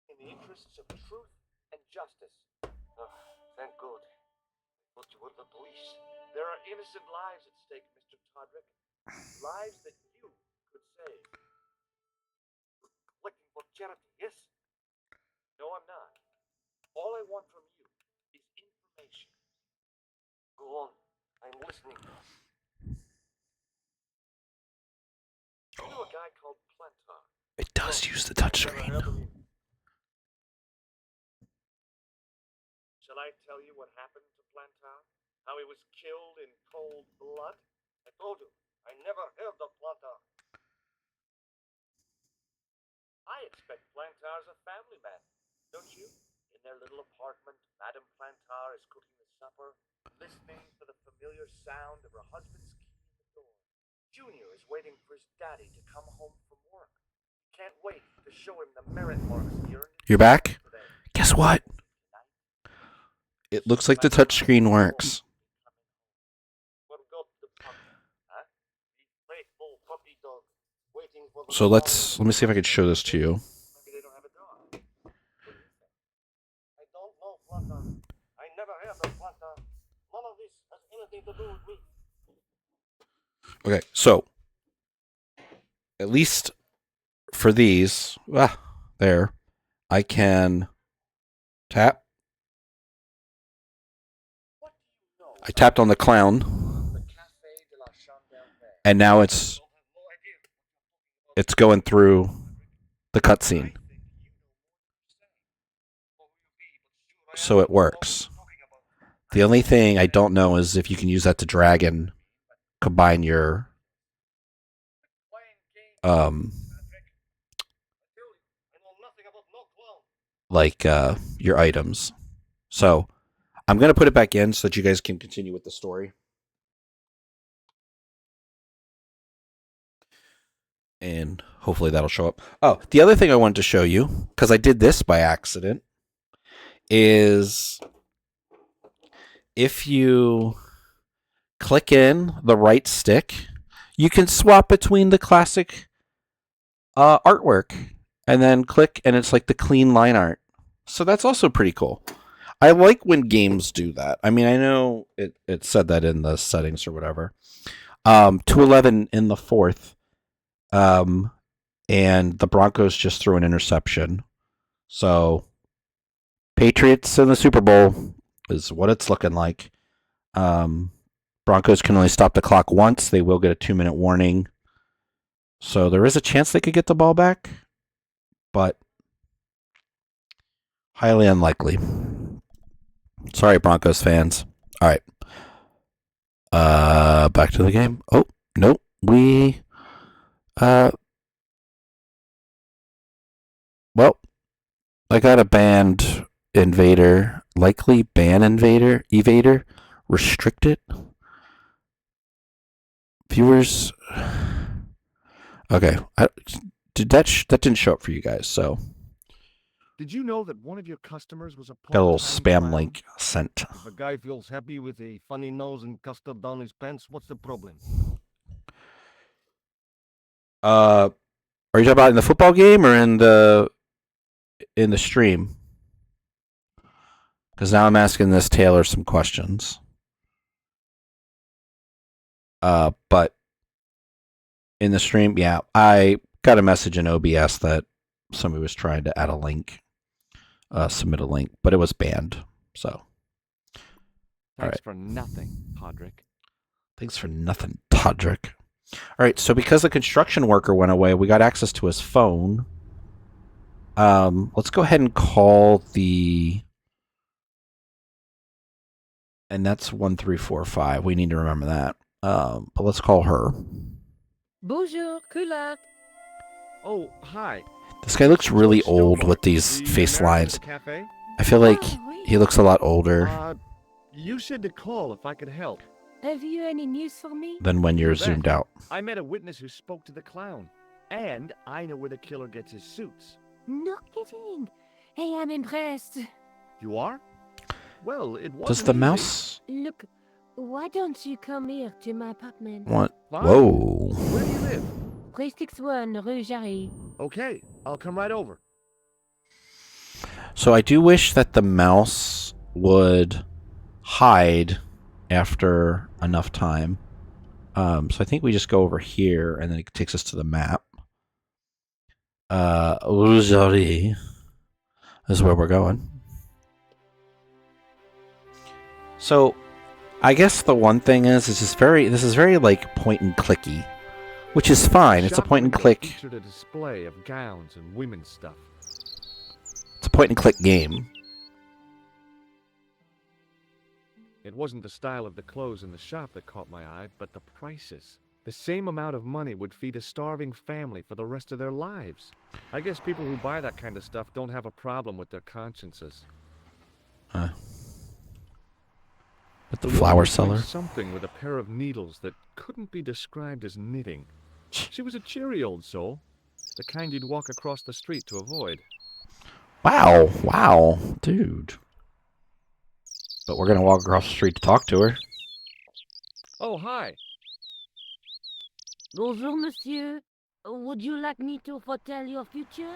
In the interests of truth and justice. Oh, thank God. I thought you were the police. There are innocent lives at stake, Mr. Todrick. Lives that you could save. Collecting for charity, yes? No, I'm not. All I want from you is information. Go on. I'm listening. You know a guy called Plantar? It does use the Never touchscreen. heard of him. Shall I tell you what happened to Plantar? How he was killed in cold blood? I told you. I never heard of Plantar. I expect Plantar's a family man, don't you? In their little apartment, Madame Plantar is cooking the supper, listening for the familiar sound of her husband's key in the door. Junior is waiting for his daddy to come home from work. He can't wait to show him the merit marks he earned in You're school back? today. Guess what? It looks like the touchscreen works. What got the puppy, huh? The faithful puppy dog, waiting for the So let me see if I can show this to you. Maybe they don't have a dog. What do you think? I don't know, Planta. I never heard of Planta. None of this has anything to do with me. Okay, so at least for these, there, I can tap. What do you know? I tapped on the clown, The Café de la Chandelle. and now it's Don't have no idea what you're talking about. it's going through the cutscene, so it works. The only thing I don't know is if you can use that to drag and combine your like your items. So I'm gonna put it back in so that you guys can continue with the story. And hopefully that'll show up. Oh, the other thing I wanted to show you, because I did this by accident, is if you click in the right stick, you can swap between the classic artwork and then click and it's like the clean line art. So that's also pretty cool. I like when games do that. I mean, I know it said that in the settings or whatever. 211 in the fourth. And the Broncos just threw an interception. So Patriots in the Super Bowl is what it's looking like. Broncos can only stop the clock once. They will get a 2-minute warning. So there is a chance they could get the ball back, but highly unlikely. Sorry, Broncos fans. All right. Back to the game. Oh, nope. Well, I got a banned invader. Likely ban evader. Restricted. Viewers. Okay. That didn't show up for you guys, so. Did you know that one of your customers was a Got a little part-time spam clown? link sent. If a guy feels happy with a funny nose and custard down his pants, what's the problem? Are you talking about in the football game or in the stream? Because now I'm asking this Taylor some questions. But in the stream, yeah, I got a message in OBS that somebody was trying to add a link, submit a link, but it was banned. So, Thanks for nothing, Podrick. thanks for nothing, Todrick. All right, so because the construction worker went away, we got access to his phone. Let's go ahead and call the... And that's 1345. We need to remember that. But let's call her. Bonjour, couleur. Oh, hi. This guy looks really George old Stillborn, with these the face American lines. at the cafe? I feel like Ah, oui. he looks a lot older You said to call if I could help. Have you any news for me? than when you're You bet. zoomed out. I met a witness who spoke to the clown. And I know where the killer gets his suits. No kidding. Hey, I'm impressed. You are? Well, it wasn't Does the easy. mouse Look, why don't you come here to my apartment? want... Fine. Whoa. Where do you live? 361 Rue Jarry. Okay, I'll come right over. So I do wish that the mouse would hide after enough time. So I think we just go over here, and then it takes us to the map. Rue Jarry is where we're going. So I guess the one thing is, this is very like point and clicky, which is fine. It's a Shop point and window click. featured a display of gowns and women's stuff. It's a point and click game. It wasn't the style of the clothes in the shop that caught my eye, but the prices. The same amount of money would feed a starving family for the rest of their lives. I guess people who buy that kind of stuff don't have a problem with their consciences. At the woman flower was doing seller. something with a pair of needles that couldn't be described as knitting. She was a cheery old soul, the kind you'd walk across the street to avoid. Wow, wow, dude. But we're gonna walk across the street to talk to her. Oh, hi. Bonjour, monsieur. Would you like me to foretell your future?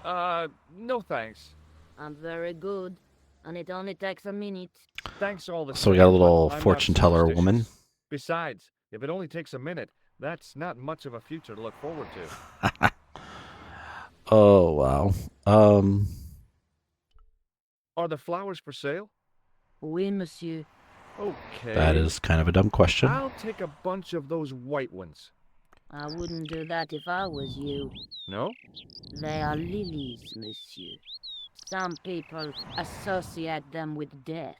No thanks. I'm very good, and it only takes a minute. Thanks all the same. So we got a but little I'm not fortune teller superstitious. woman. Besides, if it only takes a minute, that's not much of a future to look forward to. Oh wow. Are the flowers for sale? Oui, monsieur. Okay. That is kind of a dumb question. I'll take a bunch of those white ones. I wouldn't do that if I was you. No? They are lilies, monsieur. Some people associate them with death.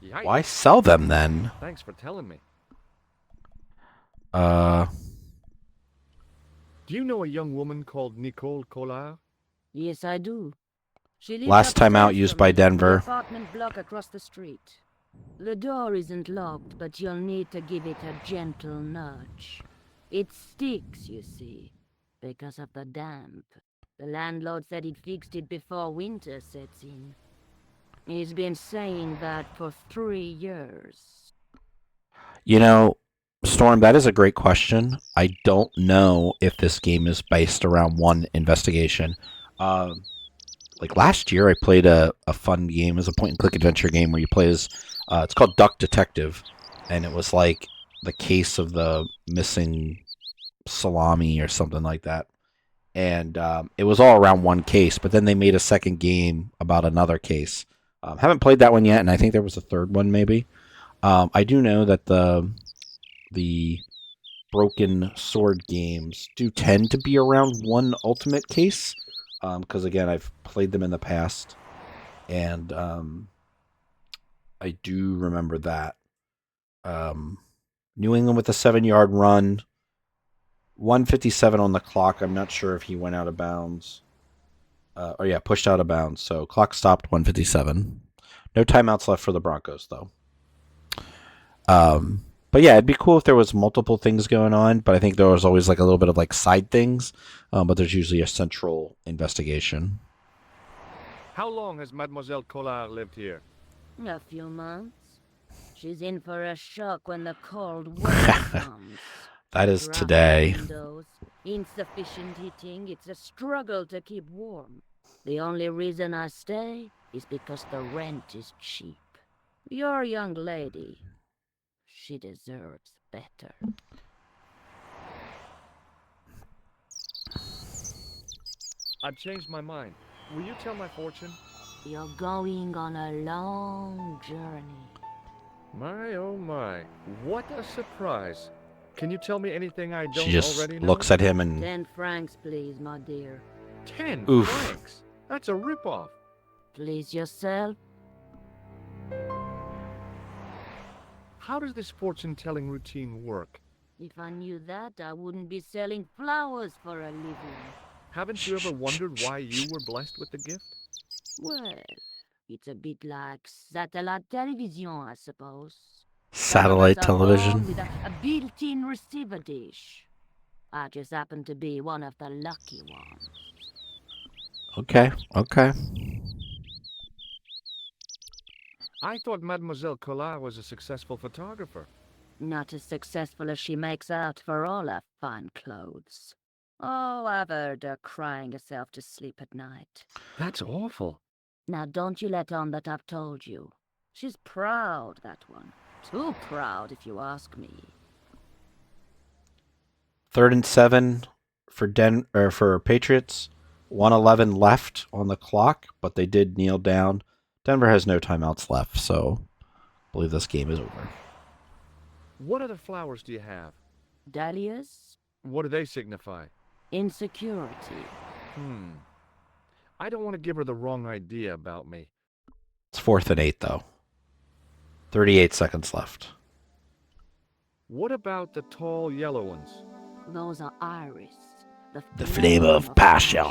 Yikes. Why sell them then? Thanks for telling me. Do you know a young woman called Nicole Collard? Yes, I do. She lives Last time out upstairs used from by me, Denver. The apartment block across the street. The door isn't locked, but you'll need to give it a gentle nudge. It sticks, you see, because of the damp. The landlord said he'd fixed it before winter sets in. He's been saying that for 3 years. You know, Storm, that is a great question. I don't know if this game is based around one investigation. Like last year, I played a fun game. It was a point-and-click adventure game where you play as... it's called Duck Detective. And it was like the case of the missing salami or something like that. And it was all around one case. But then they made a second game about another case. Haven't played that one yet, and I think there was a third one maybe. I do know that the Broken Sword games do tend to be around one ultimate case. Because, again, I've played them in the past. And I do remember that. New England with a 7-yard run. 157 on the clock. I'm not sure if he went out of bounds. Pushed out of bounds. So clock stopped 157. No timeouts left for the Broncos, though. But yeah, it'd be cool if there was multiple things going on. But I think there was always like a little bit of like side things. But there's usually a central investigation. How long has Mademoiselle Collard lived here? A few months. She's in for a shock when the cold weather comes. That is Dry today. windows, insufficient heating. It's a struggle to keep warm. The only reason I stay is because the rent is cheap. Your young lady, she deserves better. I've changed my mind. Will you tell my fortune? You're going on a long journey. My, oh my. What a surprise. Can you tell me anything I don't She just already know? looks at him and 10 francs, please, my dear. 10 Oof. francs? That's a ripoff. Please yourself. How does this fortune-telling routine work? If I knew that, I wouldn't be selling flowers for a living. Haven't you ever wondered why you were blessed with the gift? Well, it's a bit like satellite television, I suppose. satellite Some of us are born television. with a built-in receiver dish. I just happen to be one of the lucky ones. Okay. I thought Mademoiselle Collard was a successful photographer. Not as successful as she makes out for all her fine clothes. Oh, I've heard her crying herself to sleep at night. That's awful. Now, don't you let on that I've told you. She's proud, that one. Too proud, if you ask me. 3rd and 7 for Patriots. 1:11 left on the clock, but they did kneel down. Denver has no timeouts left, so I believe this game is over. What other flowers do you have? Dahlias? What do they signify? Insecurity. I don't want to give her the wrong idea about me. It's 4th and 8, though. 38 seconds left. What about the tall yellow ones? Those are iris. The flame of passion.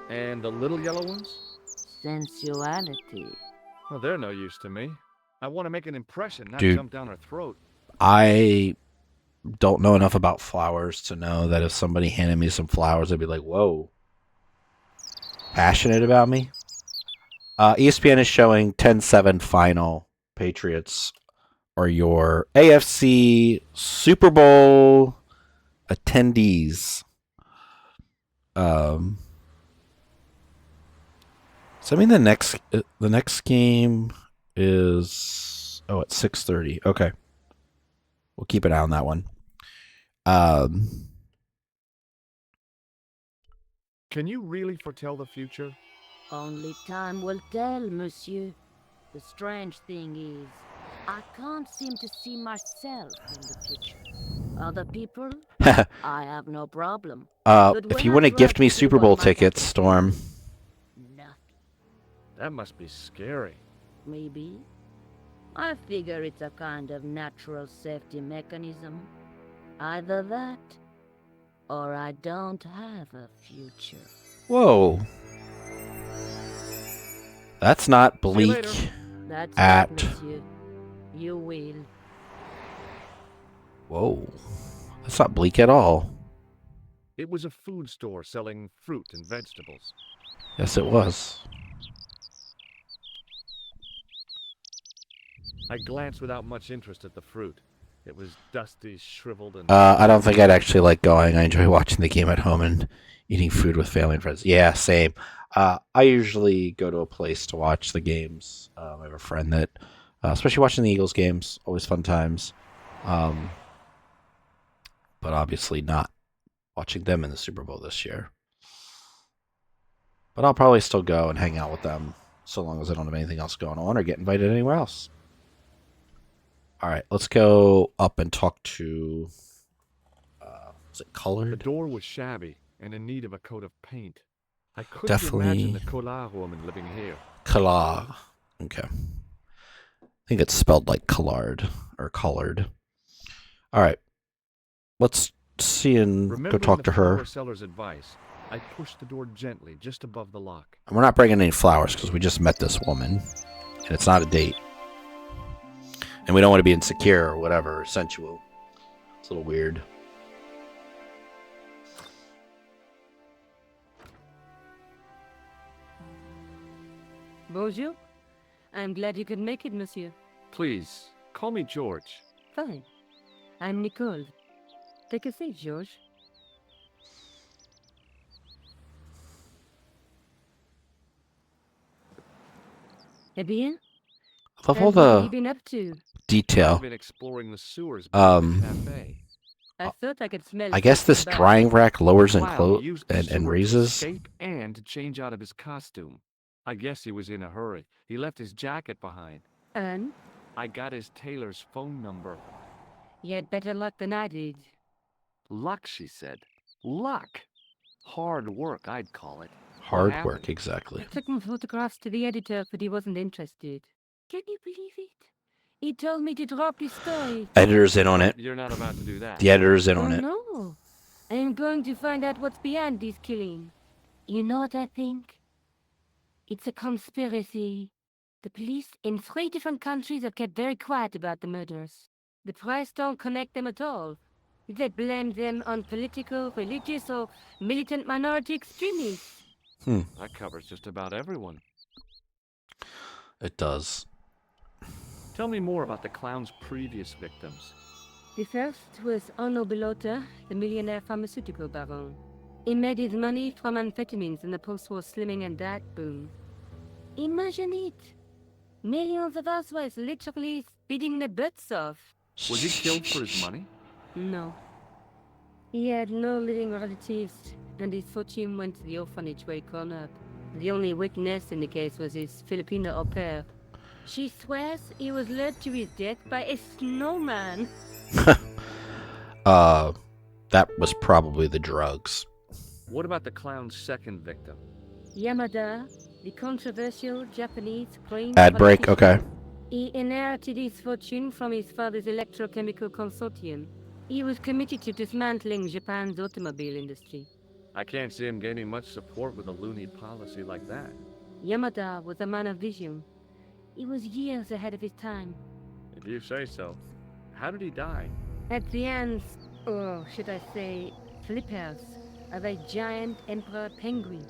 And the little yellow ones? sensuality. Well, they're no use to me. I want to make an impression, not Dude. jump down her throat. I don't know enough about flowers to know that if somebody handed me some flowers, I'd be like, whoa. Passionate about me? ESPN is showing 10-7 final. Patriots are your AFC Super Bowl attendees. So I mean the next game is at 6:30. Okay. We'll keep an eye on that one. Can you really foretell the future? Only time will tell, monsieur. The strange thing is, I can't seem to see myself in the future. Other people, I have no problem. But if when you I want to try gift to me do Super what Bowl my tickets, pockets Storm. can, nothing. That must be scary. Maybe. I figure it's a kind of natural safety mechanism. Either that, or I don't have a future. Whoa. That's not See you bleak later. That's at... right, monsieur. You will. Whoa. That's not bleak at all. It was a food store selling fruit and vegetables. Yes, it was. I glanced without much interest at the fruit. It was dusty, shriveled, and... I don't think I'd actually like going. I enjoy watching the game at home and eating food with family and friends. Yeah, same. I usually go to a place to watch the games. I have a friend that, especially watching the Eagles games, always fun times. But obviously not watching them in the Super Bowl this year. But I'll probably still go and hang out with them so long as I don't have anything else going on or get invited anywhere else. All right, let's go up and talk to... is it Colored? The door was shabby and in need of a coat of paint. I couldn't Definitely. imagine the Collard woman living here. Collard. Okay. I think it's spelled like Collard or Colored. All right. Let's see and go talk to her. Remembering the flower seller's advice, I pushed the door gently just above the lock. And we're not bringing any flowers because we just met this woman. And it's not a date. And we don't want to be insecure or whatever, or sensual. It's a little weird. Bonjour. I'm glad you could make it, monsieur. Please, call me George. Fine. I'm Nicole. Take a seat, George. Eh bien? I love all And what have you the been up to? detail. I've been exploring the sewers behind the cafe. I thought I could smell. I guess this something bad. drying rack lowers and Wow, he used the and sewer to raises. escape and to change out of his costume. I guess he was in a hurry. He left his jacket behind. And? I got his tailor's phone number. You had better luck than I did. Luck, she said. Luck. Hard work, I'd call it. Hard What work, happened? exactly. I took my photographs to the editor, but he wasn't interested. Can you believe it? He told me to drop his story. Editor's in on it. You're not about to do that. The editor's in Oh on it. no! I am going to find out what's behind this killing. You know what I think? It's a conspiracy. The police in 3 different countries have kept very quiet about the murders. The press don't connect them at all. They blame them on political, religious, or militant minority extremists. That covers just about everyone. It does. Tell me more about the clown's previous victims. The first was Arno Bellotta, the millionaire pharmaceutical baron. He made his money from amphetamines in the post-war slimming and diet boom. Imagine it! Millions of housewives literally speeding their butts off. Was he killed for his money? No. He had no living relatives, and his fortune went to the orphanage where he grew up. The only witness in the case was his Filipino au pair. She swears he was led to his death by a snowman. That was probably the drugs. What about the clown's second victim? Yamada, the controversial Japanese crane Ad break, politician. okay. He inherited his fortune from his father's electrochemical consortium. He was committed to dismantling Japan's automobile industry. I can't see him gaining much support with a loony policy like that. Yamada was a man of vision. He was years ahead of his time. If you say so. How did he die? At the hands, or should I say, flippers, of a giant emperor penguin.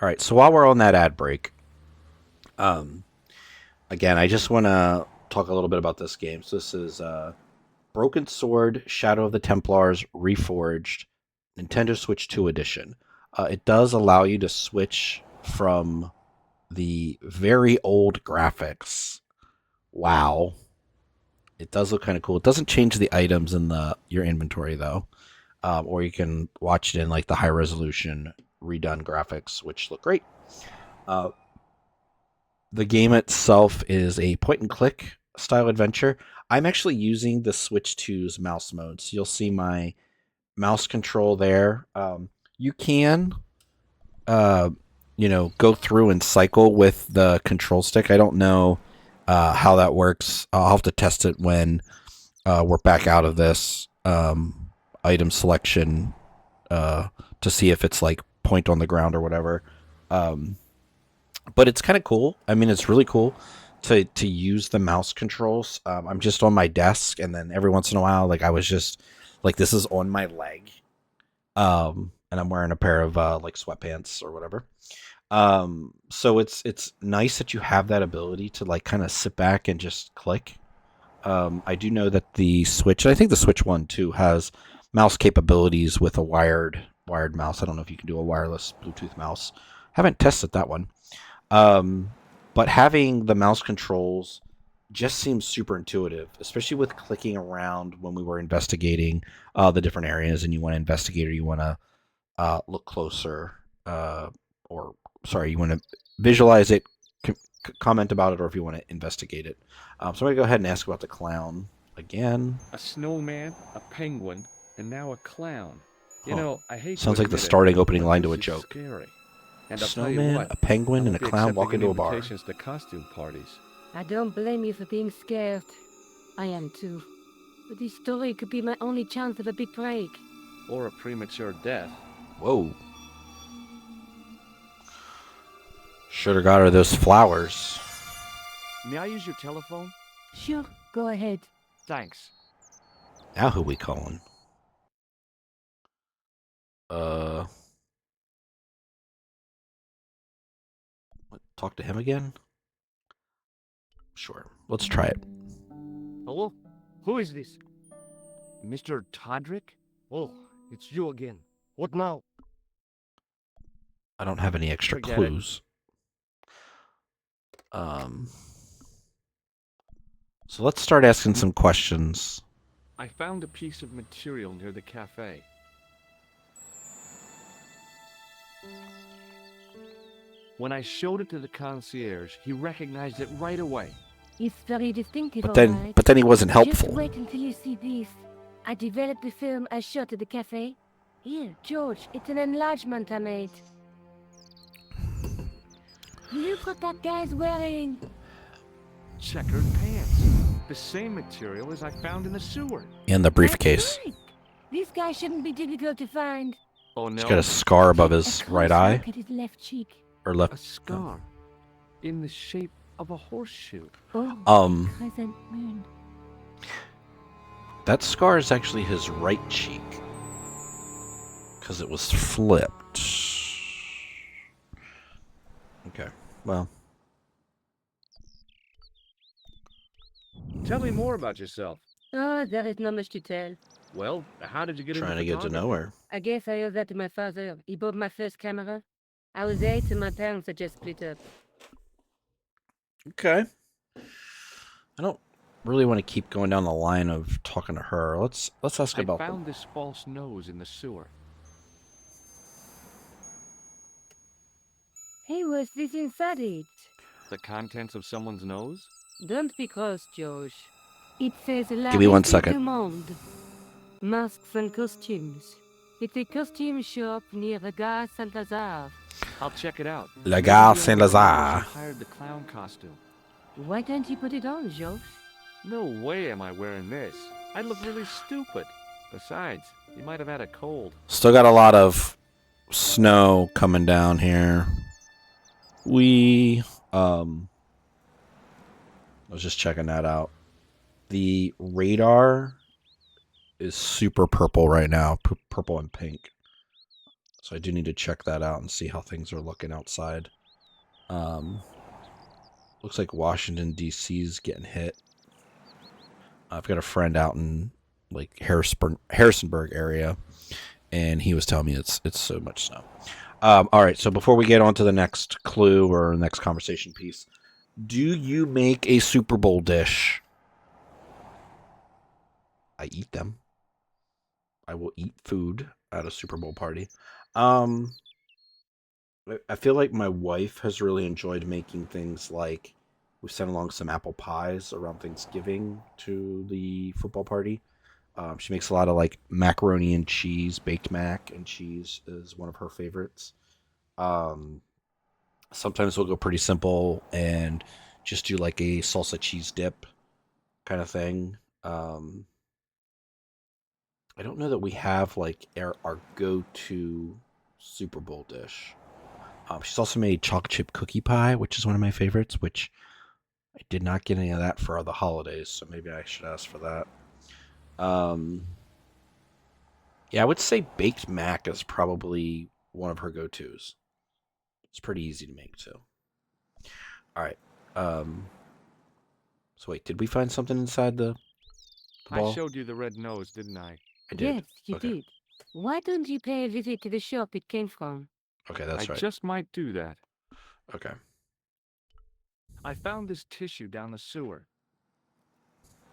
All right, so while we're on that ad break, again, I just want to talk a little bit about this game. So this is Broken Sword, Shadow of the Templars, Reforged, Nintendo Switch 2 edition. It does allow you to switch from the very old graphics. Wow. It does look kind of cool. It doesn't change the items in your inventory, though. Or you can watch it in like the high resolution redone graphics, which look great. The game itself is a point and click style adventure. I'm actually using the Switch 2's mouse mode, so you'll see my mouse control there. You can, go through and cycle with the control stick. I don't know how that works. I'll have to test it when we're back out of this item selection to see if it's like point on the ground or whatever. But it's kind of cool. I mean, it's really cool to use the mouse controls. I'm just on my desk, and then every once in a while, like I was just like, this is on my leg, and I'm wearing a pair of like sweatpants or whatever. So it's nice that you have that ability to like kind of sit back and just click. I do know that the Switch, and I think the Switch 1 too, has mouse capabilities with a wired mouse. I don't know if you can do a wireless Bluetooth mouse. Haven't tested that one. But having the mouse controls just seems super intuitive, especially with clicking around when we were investigating the different areas, and you want to investigate or you want to look closer, you want to visualize it, comment about it, or if you want to investigate it. So I'm going to go ahead and ask about the clown again. A snowman, a penguin, and now a clown. You know, I hate Sounds to like the admit it, starting opening but line this to a is joke. Scary. A And I'll tell you snowman, what, a penguin, I and a won't be clown walk accepting into a bar. invitations to costume parties. I don't blame you for being scared. I am too. But this story could be my only chance of a big break. Or a premature death. Whoa. Should have got her those flowers. May I use your telephone? Sure, go ahead. Thanks. Now who we calling? Talk to him again? Sure. Let's try it. Hello? Who is this? Mr. Todrick? Oh, it's you again. What now? I don't have any extra Forget clues. So let's start asking some questions. I found a piece of material near the cafe. When I showed it to the concierge, he recognized it right away. It's very distinctive, But alright. then he wasn't Just helpful. wait until you see this. I developed the film I shot at the cafe. Here, George, it's an enlargement I made. Look what that guy's wearing. Checkered pants. The same material as I found in the sewer. In the briefcase. That's right. This guy shouldn't be difficult to find. Oh no. He's got a scar above A his close right eye. look at his left cheek. Or A left. scar. In the shape of a horseshoe. Oh, crescent moon. That scar is actually his right cheek. Because it was flipped. Okay, well. Tell me more about yourself. Oh, there is not much to tell. Well, how did you get Trying to into get to photography? know her. I guess I owe that to my father. He bought my first camera. I was 8 and my parents had just split up. Okay. I don't really want to keep going down the line of talking to her. Let's ask I about found this false nose in the sewer. Hey, what's this inside it? The contents of someone's nose? Don't be cross, George. It says La Give me 1 Récit second. du Monde. Masks and costumes. It's a costume shop near the Gare Saint-Lazare. I'll check it out. La Maybe Gare the Saint-Lazare. owner hired the clown costume. Why don't you put it on, George? No way am I wearing this. I'd look really stupid. Besides, he might have had a cold. Still got a lot of snow coming down here. I was just checking that out. The radar is super purple right now, purple and pink. So I do need to check that out and see how things are looking outside. Looks like Washington D.C. is getting hit. I've got a friend out in like Harrisonburg area, and he was telling me it's so much snow. All right, so before we get on to the next clue or next conversation piece, do you make a Super Bowl dish? I eat them. I will eat food at a Super Bowl party. I feel like my wife has really enjoyed making things like we sent along some apple pies around Thanksgiving to the football party. She makes a lot of like macaroni and cheese, baked mac and cheese is one of her favorites. Sometimes we'll go pretty simple and just do like a salsa cheese dip kind of thing. I don't know that we have like our go-to Super Bowl dish. She's also made chocolate chip cookie pie, which is one of my favorites, which I did not get any of that for the holidays, so maybe I should ask for that. Yeah, I would say baked mac is probably one of her go-tos. It's pretty easy to make too. All right. So wait, did we find something inside the ball? I showed you the red nose, didn't I? I did. Yes, you Okay. did. Why don't you pay a visit to the shop it came from? Okay, that's I right. just might do that. Okay. I found this tissue down the sewer.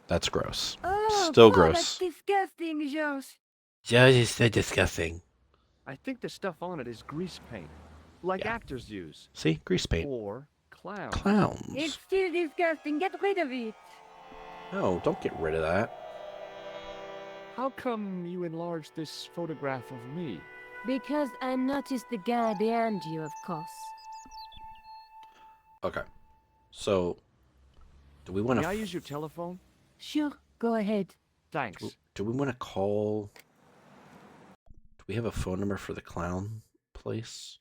That's gross. Oh, Still God, gross. that's disgusting, Josh. That is so disgusting. I think the stuff on it is grease paint, like Yeah. actors use, See? Grease paint. or clowns. Clowns. It's still disgusting. Get rid of it. No, don't get rid of that. How come you enlarged this photograph of me? Because I noticed the guy behind you, of course. Okay. So, do we want May I to... use your telephone? Sure, go ahead. Thanks. Do we want to call... Do we have a phone number for the clown place?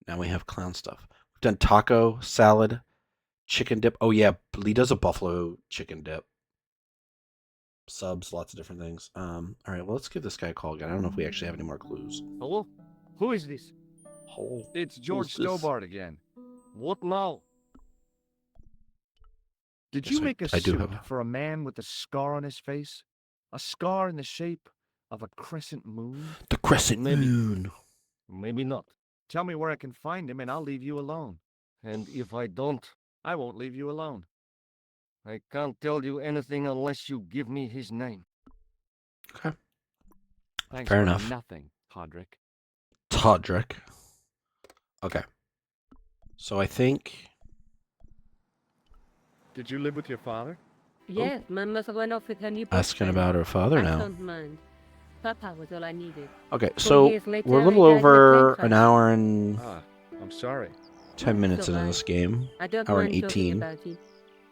Now we have clown stuff. We've done taco, salad, chicken dip. Oh yeah, Lee does a buffalo chicken dip. Subs, lots of different things. All right, well, let's give this guy a call again. I don't know if we actually have any more clues. Hello? Who is this? Oh, It's George this? Stobart again. What now? Did Yes, you make a I do suit have- for a man with a scar on his face? A scar in the shape of a crescent moon? The crescent Maybe. moon. Maybe not. Tell me where I can find him and I'll leave you alone. And if I don't, I won't leave you alone. I can't tell you anything unless you give me his name. Okay. Thanks Fair for enough. nothing, Todrick. Todrick. Okay. So I think... Did you live with your father? Yes, my mother went off with her new Asking boyfriend. about her father I now. don't mind. Papa was all I needed. Okay, 4 so years later, we're a he little died in a over plane an crash. hour and Ah, I'm sorry. 10 minutes It's into alright. this game. I don't Hour and mind talking 18. about it.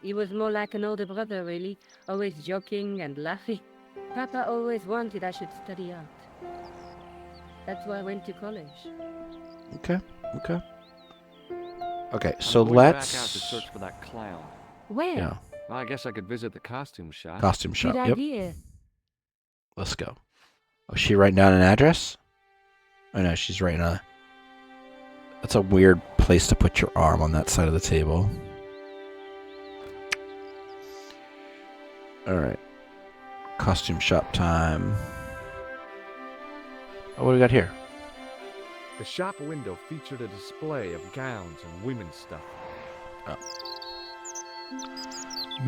He was more like an older brother, really. Always joking and laughing. Papa always wanted I should study art. That's why I went to college. Okay, okay. Okay, I'm so going back out let's... to search for that clown. Where? Yeah, Well, I guess I could visit the costume shop. costume Good shop. Yep, idea. let's go. Oh, is she writing down an address? Oh no, she's writing a... That's a weird place to put your arm on that side of the table. Alright. Costume shop time. Oh, what do we got here? The shop window featured a display of gowns and women's stuff.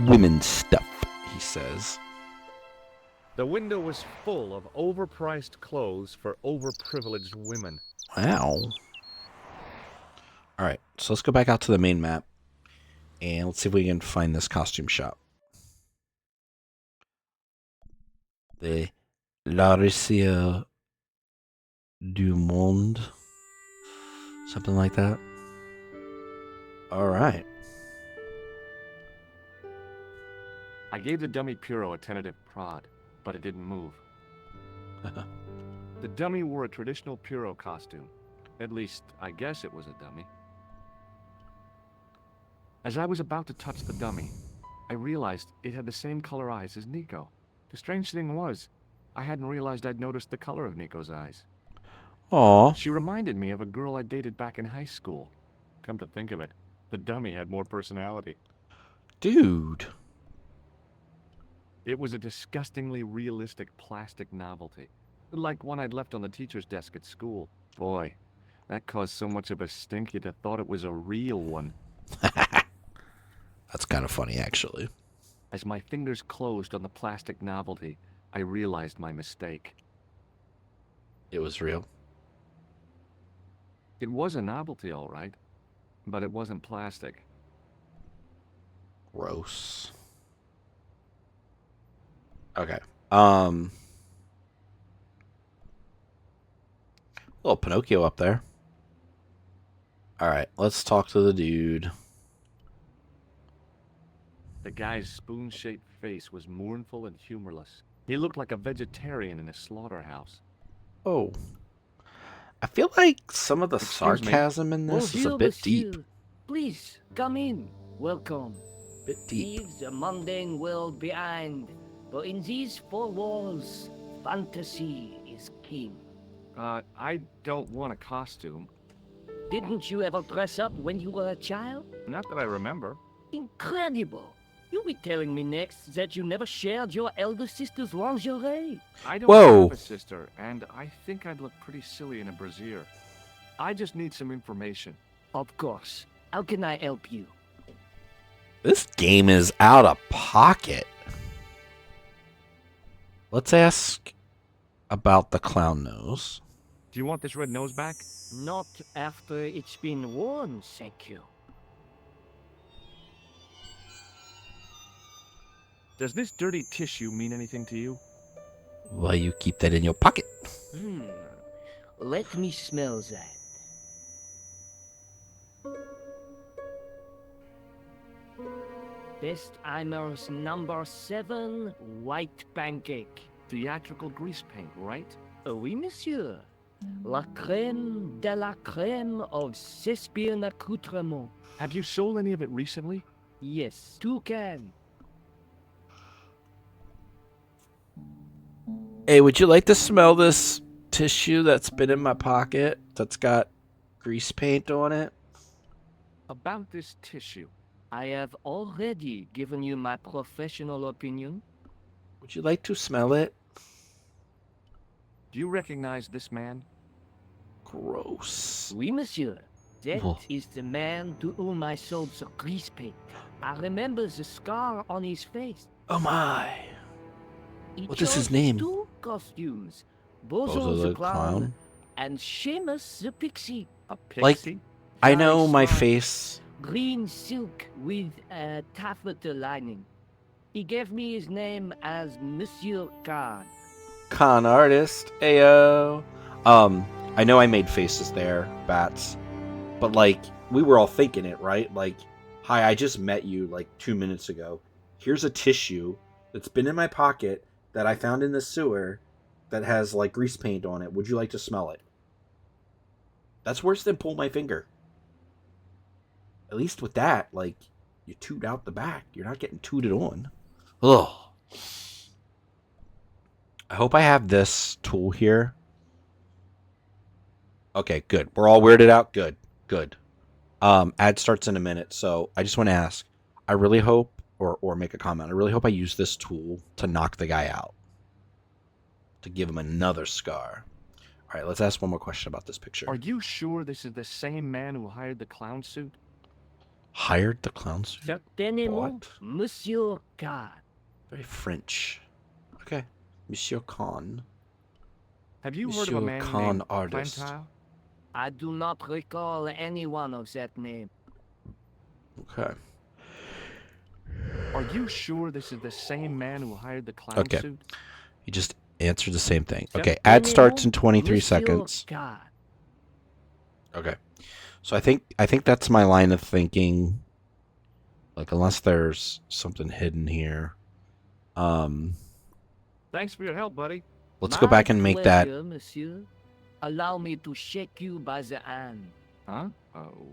Women's stuff, he says. The window was full of overpriced clothes for overprivileged women. Wow. Alright, so let's go back out to the main map. And let's see if we can find this costume shop. The L'Aricia du Monde. Something like that. Alright. I gave the dummy Puro a tentative prod, but it didn't move. The dummy wore a traditional Puro costume. At least, I guess it was a dummy. As I was about to touch the dummy, I realized it had the same color eyes as Nico. The strange thing was, I hadn't realized I'd noticed the color of Nico's eyes. Aw. She reminded me of a girl I dated back in high school. Come to think of it, the dummy had more personality. Dude. It was a disgustingly realistic plastic novelty, like one I'd left on the teacher's desk at school. Boy, that caused so much of a stink you'd have thought it was a real one. That's kind of funny, actually. As my fingers closed on the plastic novelty, I realized my mistake. It was real. It was a novelty, all right, but it wasn't plastic. Gross. Okay. Little Pinocchio up there. Alright, let's talk to the dude. The guy's spoon-shaped face was mournful and humorless. He looked like a vegetarian in a slaughterhouse. Oh. I feel like some of the Excuse me. sarcasm in this is a Bonjour, bit monsieur. deep. Please, come in. Welcome. Bit deep. Leave the mundane world behind. But in these four walls, fantasy is king. I don't want a costume. Didn't you ever dress up when you were a child? Not that I remember. Incredible. You'll be telling me next that you never shared your elder sister's lingerie. I don't Whoa. have a sister, and I think I'd look pretty silly in a brassiere. I just need some information. Of course. How can I help you? This game is out of pocket. Let's ask about the clown nose. Do you want this red nose back? Not after it's been worn, thank you. Does this dirty tissue mean anything to you? Why you keep that in your pocket? Let me smell that. Bestheimer's number 7 white pancake. Theatrical grease paint, right? Oui, monsieur. La crème de la crème of Thespian accoutrement. Have you sold any of it recently? Yes, 2 cans. Hey, would you like to smell this tissue that's been in my pocket that's got grease paint on it? About this tissue. I have already given you my professional opinion. Would you like to smell it? Do you recognize this man? Gross. Oui, monsieur. That Whoa. is the man to whom I sold the grease paint. I remember the scar on his face. Oh my. He What is his chose name? 2 costumes. Bozo Bozo the the clown, clown? and Seamus the pixie. A Like- pixie? I Very know my smart. face. Green silk with a taffeta lining. He gave me his name as Monsieur Khan. Con artist. Ayo. I know I made faces there, Bats. But like, we were all thinking it, right? Like, hi, I just met you like 2 minutes ago. Here's a tissue that's been in my pocket that I found in the sewer that has like grease paint on it. Would you like to smell it? That's worse than pull my finger. At least with that, like, you toot out the back. You're not getting tooted on. Ugh. I hope I have this tool here. Okay, good. We're all weirded out. Good. Good. Ad starts in a minute, so I just want to ask. I really hope, or make a comment. I really hope I use this tool to knock the guy out. To give him another scar. All right, let's ask one more question about this picture. Are you sure this is the same man who hired the clown suit? Hired the clown suit? Certainement, What? Monsieur Khan. Very French. Okay. Monsieur Khan. Have you heard of Monsieur a man Con named artist. Plantile? I do not recall anyone of that name. Okay. Are you sure this is the same man who hired the clown Okay. suit? You just answered the same thing. Okay, ad starts in 23 Monsieur seconds. Khan. Okay. So I think that's my line of thinking. Like, unless there's something hidden here. Thanks for your help, buddy. Let's go back and make that. pleasure, monsieur. Allow me to shake you by the hand. Huh?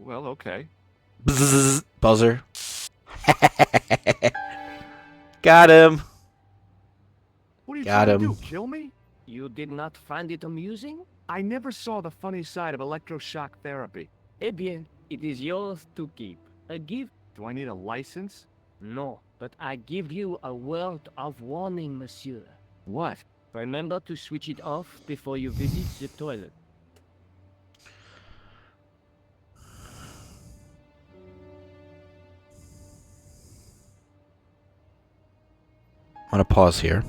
Well, okay. Bzzz, buzzer. Got him. What are you Got trying to him. do? Kill me? You did not find it amusing? I never saw the funny side of electroshock therapy. Eh bien, it is yours to keep. A gift? Do I need a license? No, but I give you a word of warning, monsieur. What? Remember to switch it off before you visit the toilet. I'm gonna pause here.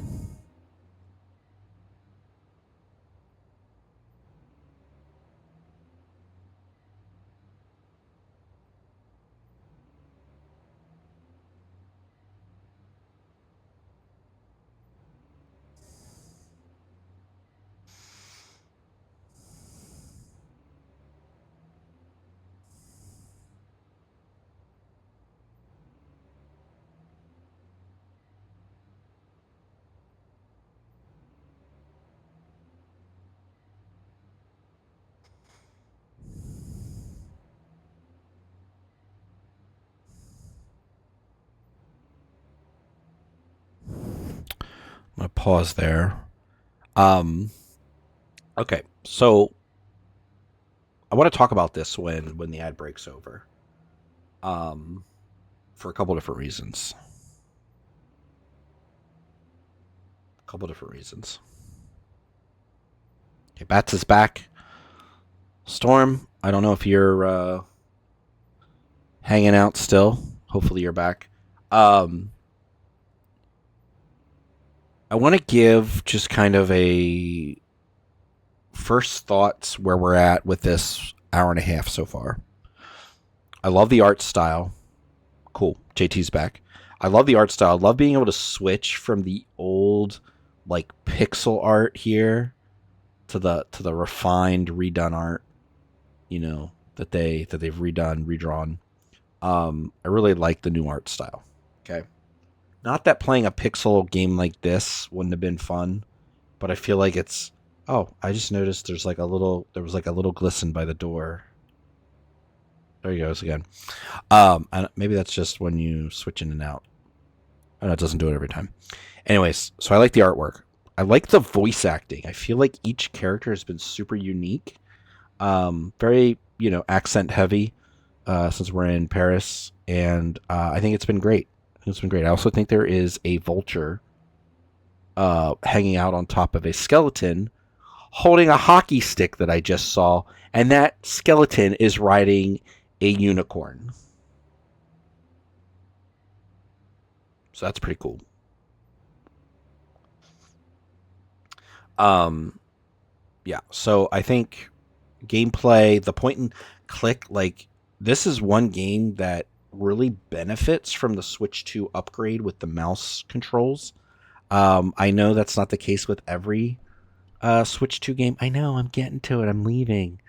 I'm gonna pause there. Okay, so I want to talk about this when the ad breaks over. For a couple different reasons. Okay, Bats is back. Storm, I don't know if you're hanging out still. Hopefully you're back. I want to give just kind of a first thoughts where we're at with this hour and a half so far. I love the art style. Cool. JT's back. I love the art style. I love being able to switch from the old like pixel art here to the refined redone art, you know, that they've redrawn. I really like the new art style. Okay. Not that playing a pixel game like this wouldn't have been fun, but I feel like it's. Oh, I just noticed there was like a little glisten by the door. There he goes again. And maybe that's just when you switch in and out. I know it doesn't do it every time. Anyways, so I like the artwork. I like the voice acting. I feel like each character has been super unique. Very, accent heavy since we're in Paris. And I think it's been great. I also think there is a vulture hanging out on top of a skeleton holding a hockey stick that I just saw. And that skeleton is riding a unicorn. So that's pretty cool. Yeah, so I think gameplay, the point and click, like this is one game that really benefits from the Switch 2 upgrade with the mouse controls. I know that's not the case with every Switch 2 game. I know, I'm getting to it. I'm leaving.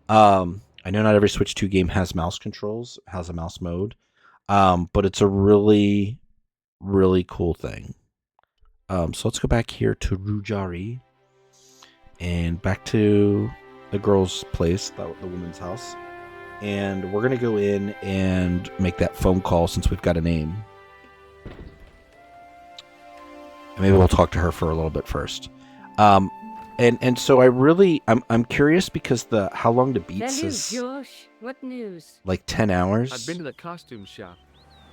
I know not every Switch 2 game has mouse controls, has a mouse mode. But it's a really, really cool thing. So let's go back here to Rujari and back to the girl's place, the woman's house. And we're going to go in and make that phone call since we've got a name. And maybe we'll talk to her for a little bit first. And so I'm curious because how long to beats Salut, is Josh. What news? like 10 hours. I've been to the costume shop.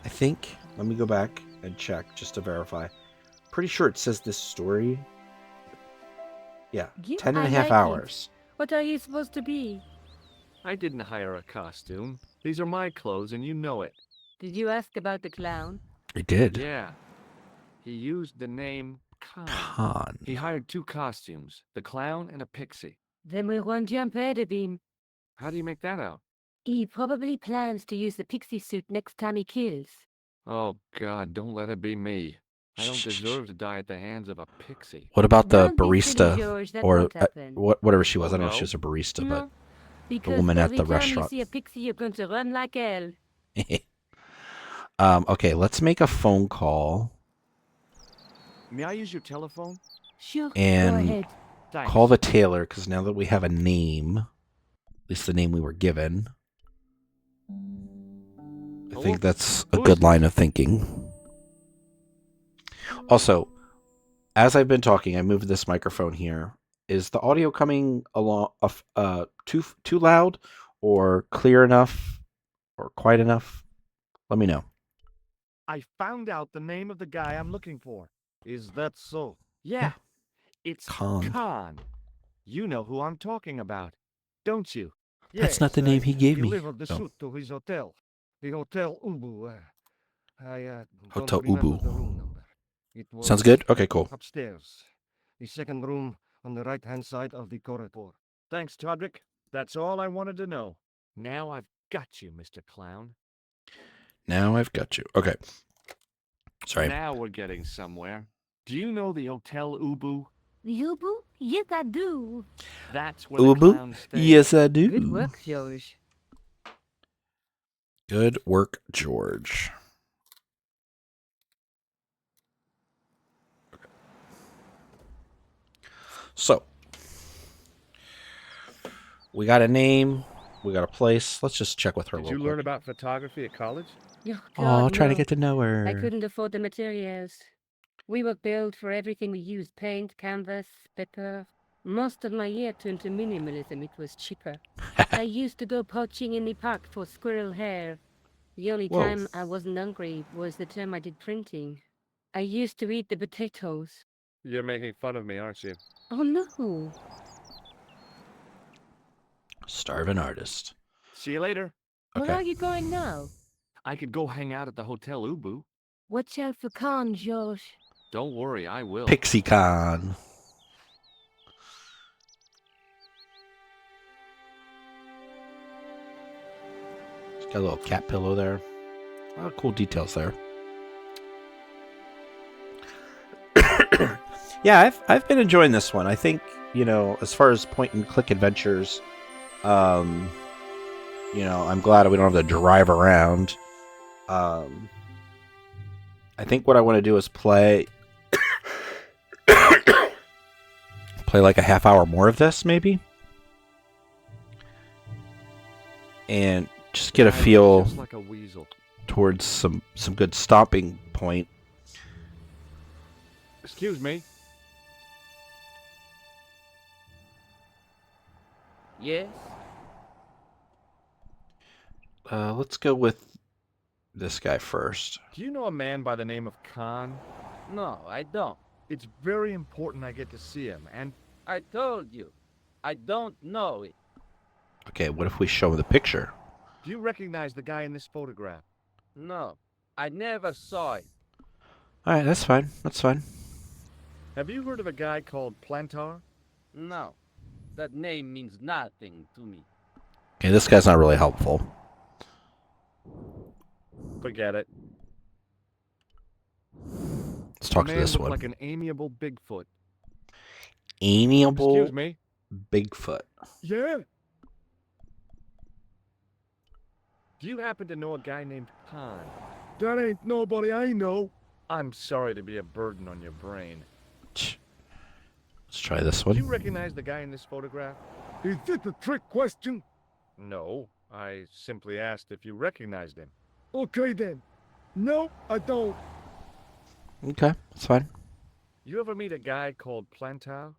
I think. Let me go back and check just to verify. Pretty sure it says this story. Yeah, Yeah, 10 and a I half like it. hours. What are you supposed to be? I didn't hire a costume. These are my clothes, and you know it. Did you ask about the clown? I did. Yeah. He used the name Khan. Con. He hired 2 costumes, the clown and a pixie. Then we won't jump ahead of him. How do you make that out? He probably plans to use the pixie suit next time he kills. Oh, God, don't let it be me. I don't Shh, shh, shh. deserve to die at the hands of a pixie. What about the Don't be silly, barista George. That or won't happen. whatever she was? Oh, I don't know if no? she was a barista, No, because woman at every the time restaurant. you see a pixie, you're going to run like hell. but okay, let's make a phone call. May I use your telephone? Sure, go and ahead. Thanks. call the tailor, because now that we have a name, at least the name we were given, I Hello? think that's a Who good is line of thinking. Also, as I've been talking, I moved this microphone here. Is the audio coming along too loud, or clear enough, or quiet enough? Let me know. I found out the name of the guy I'm looking for. Is that so? Yeah, it's Khan. Khan. You know who I'm talking about, don't you? That's not Yes, the name he I gave me. delivered the Oh. suit to his hotel. The Hotel Ubu. I don't Hotel remember Ubu. the room number. It was Sounds good? Okay, cool. upstairs. The second room on the right-hand side of the corridor. Thanks, Todrick. That's all I wanted to know. Now I've got you, Mr. Clown. Now I've got you. Okay. Sorry. Now we're getting somewhere. Do you know the Hotel Ubu? The Ubu? Yes, I do. That's where the Ubu? clown stays. Yes, I do. Good work, George. Good work, George. So, we got a name, we got a place. Let's just check with her Did real you quick. learn about photography at college? Oh, Oh, God, trying to no. get to know her. I couldn't afford the materials. We were billed for everything we used. Paint, canvas, paper. Most of my year turned to minimalism. It was cheaper. I used to go poaching in the park for squirrel hair. The only Whoa. time I wasn't hungry was the time I did printing. I used to eat the potatoes. You're making fun of me, aren't you? Oh, no. Starving artist. See you later. Where Okay. are you going now? I could go hang out at the Hotel Ubu. Watch out for Khan, George. Don't worry, I will. PixieCon. Got a little cat pillow there. A lot of cool details there. Yeah, I've been enjoying this one. I think, as far as point and click adventures, I'm glad we don't have to drive around. I think what I want to do is play like a half hour more of this, maybe, and just get a feel Just like a weasel. towards some good stopping point. Excuse me. Yes? Let's go with this guy first. Do you know a man by the name of Khan? No, I don't. It's very important I get to see him, and I told you. I don't know it. Okay, what if we show him the picture? do you recognize the guy in this photograph? No, I never saw it. All right, that's fine. That's fine. Have you heard of a guy called Plantar? No, that name means nothing to me. Okay, this guy's not really helpful. Forget it. Let's talk the to man this looked one. like an amiable Bigfoot. Amiable Excuse me? Bigfoot. Yeah? Do you happen to know a guy named Khan? That ain't nobody I know. I'm sorry to be a burden on your brain. Let's try this Do you one. recognize the guy in this photograph? Is this a trick question? No, I simply asked if you recognized him. Okay then. No, I don't. Okay, that's fine. You ever meet a guy called Plantar?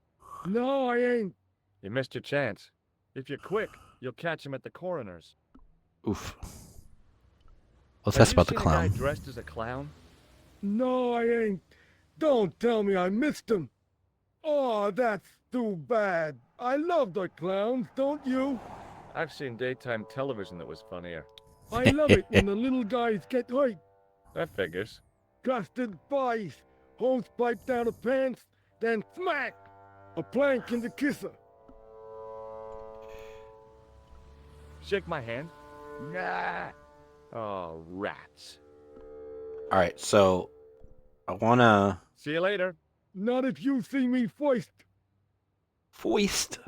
No, I ain't. You missed your chance. If you're quick, you'll catch him at the coroner's. Oof. Let's Have ask you about the seen a guy clown. dressed as a clown? No, I ain't. Don't tell me I missed him. Oh, that's too bad. I love the clowns, don't you? I've seen daytime television that was funnier. I love it when the little guys get hurt. That figures. Custard pies, hose pipe down the pants, then smack! A plank in the kisser. Shake my hand. Nah. Oh, rats. All right, so I want to See you later. Not if you see me first. foist.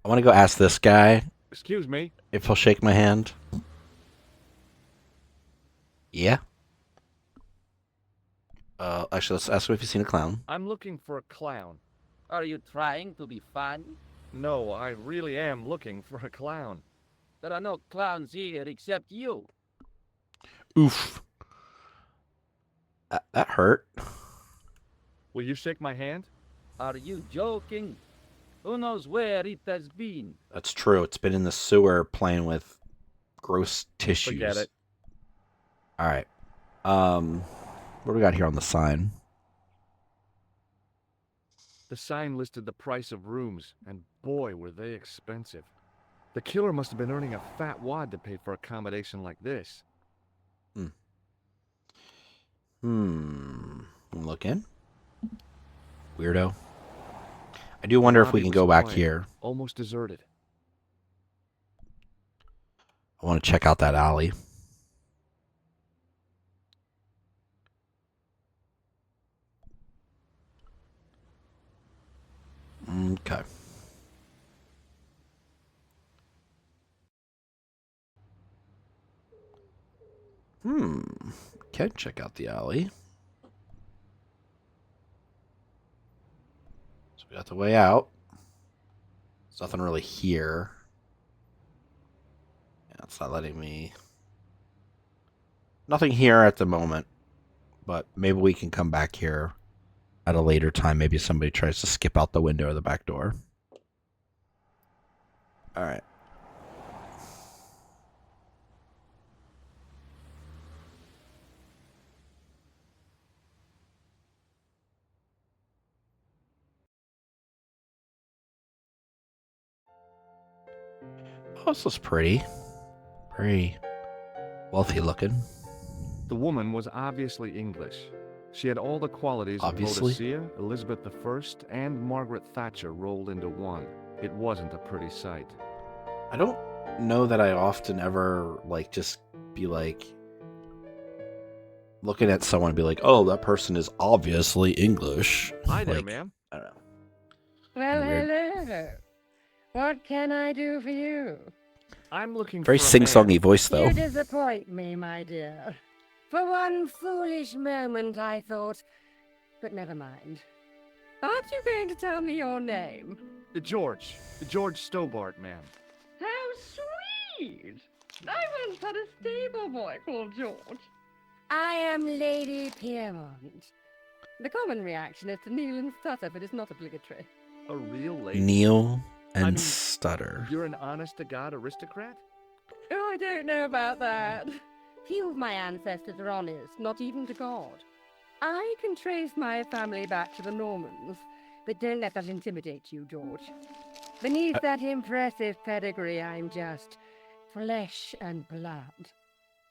I want to go ask this guy Excuse me. if he'll shake my hand. Yeah. Actually, let's ask him if he's seen a clown. I'm looking for a clown. Are you trying to be fun? No, I really am looking for a clown. There are no clowns here except you. Oof. That hurt. Will you shake my hand? Are you joking? Who knows where it has been? That's true. It's been in the sewer playing with gross tissues. Forget it. All right. What do we got here on the sign? The sign listed the price of rooms, and boy, were they expensive. The killer must have been earning a fat wad to pay for accommodation like this. Look in. Weirdo. I do wonder if we lobby can was go back quiet, here. Almost deserted. I want to check out that alley. Okay. Okay, check out the alley. So we got the way out. There's nothing really here. Yeah, it's not letting me... Nothing here at the moment. But maybe we can come back here at a later time. Maybe somebody tries to skip out the window or the back door. Alright. Oh, this is pretty. Very wealthy looking. The woman was obviously English. She had all the qualities Obviously. of Boadicea, Elizabeth I, and Margaret Thatcher rolled into one. It wasn't a pretty sight. I don't know that I often ever, like, just be like, looking at someone and be like, oh, that person is obviously English. Hi there, Like, ma'am. I don't know. Well, Weird. hello. What can I do for you? I'm looking Very for a sing-songy man. voice, though. You disappoint me, my dear. For one foolish moment I thought... But never mind. Aren't you going to tell me your name? George Stobart, ma'am. How sweet! I once had a stable boy called George. I am Lady Piermont. The common reaction is to kneel and stutter, but it's not obligatory. A real lady. Kneel and I mean, stutter. You're an honest-to-God aristocrat? Oh, I don't know about that. Few of my ancestors are honest, not even to God. I can trace my family back to the Normans, but don't let that intimidate you, George. Beneath that impressive pedigree, I'm just flesh and blood.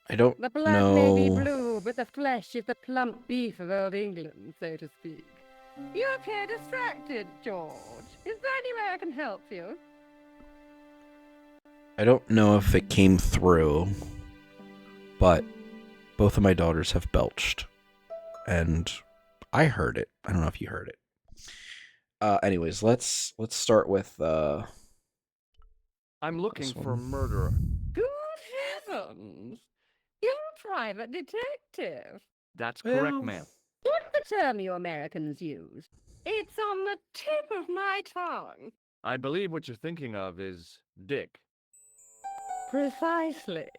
I don't The blood may be know. blue, but the flesh is the plump beef of old England, so to speak. You appear distracted, George. Is there any way I can help you? I don't know if it came through, but both of my daughters have belched, and I heard it. I don't know if you heard it. Anyways, let's start with I'm looking This for a one. murderer. Good heavens! You're a private detective. That's Well- correct, ma'am. What's the term you Americans use? It's on the tip of my tongue. I believe what you're thinking of is Dick. Precisely.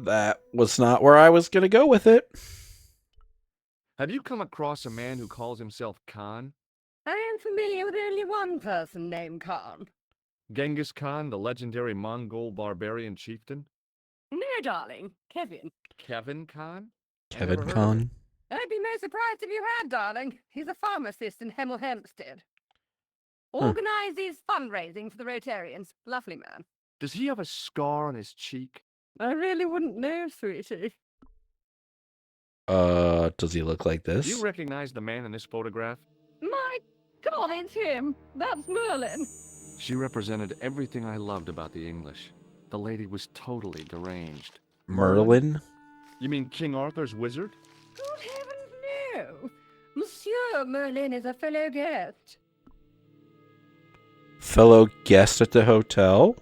that was not where I was gonna go with it. Have you come across a man who calls himself Khan? I am familiar with only one person named Khan. Genghis Khan, the legendary Mongol barbarian chieftain? No, darling. Kevin. Kevin Khan? I Kevin never heard of Khan. him. I'd be most surprised if you had, darling. He's a pharmacist in Hemel Hempstead. Hmm. Organizes fundraising for the Rotarians. Lovely man. Does he have a scar on his cheek? I really wouldn't know, sweetie. Does he look like Do this? you recognize the man in this photograph? My God, it's him. That's Merlin. She represented everything I loved about the English. The lady was totally deranged. Merlin? You mean King Arthur's wizard? Good heavens, no. Monsieur Merlin is a fellow guest. Fellow guest at the hotel?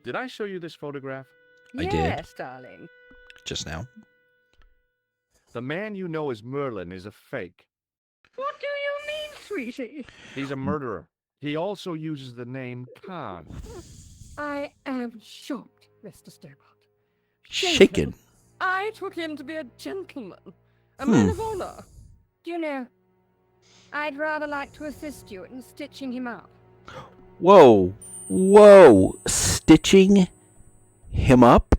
Did I show you this photograph? I did. Yes, darling. Just now. The man you know as Merlin is a fake. What do you mean, sweetie? He's a murderer. He also uses the name Khan. I am shocked, Mr. Stobart. Shaken. I took him to be a gentleman, a man of honor. Do you know, I'd rather like to assist you in stitching him up. Whoa. Whoa. Stitching him up?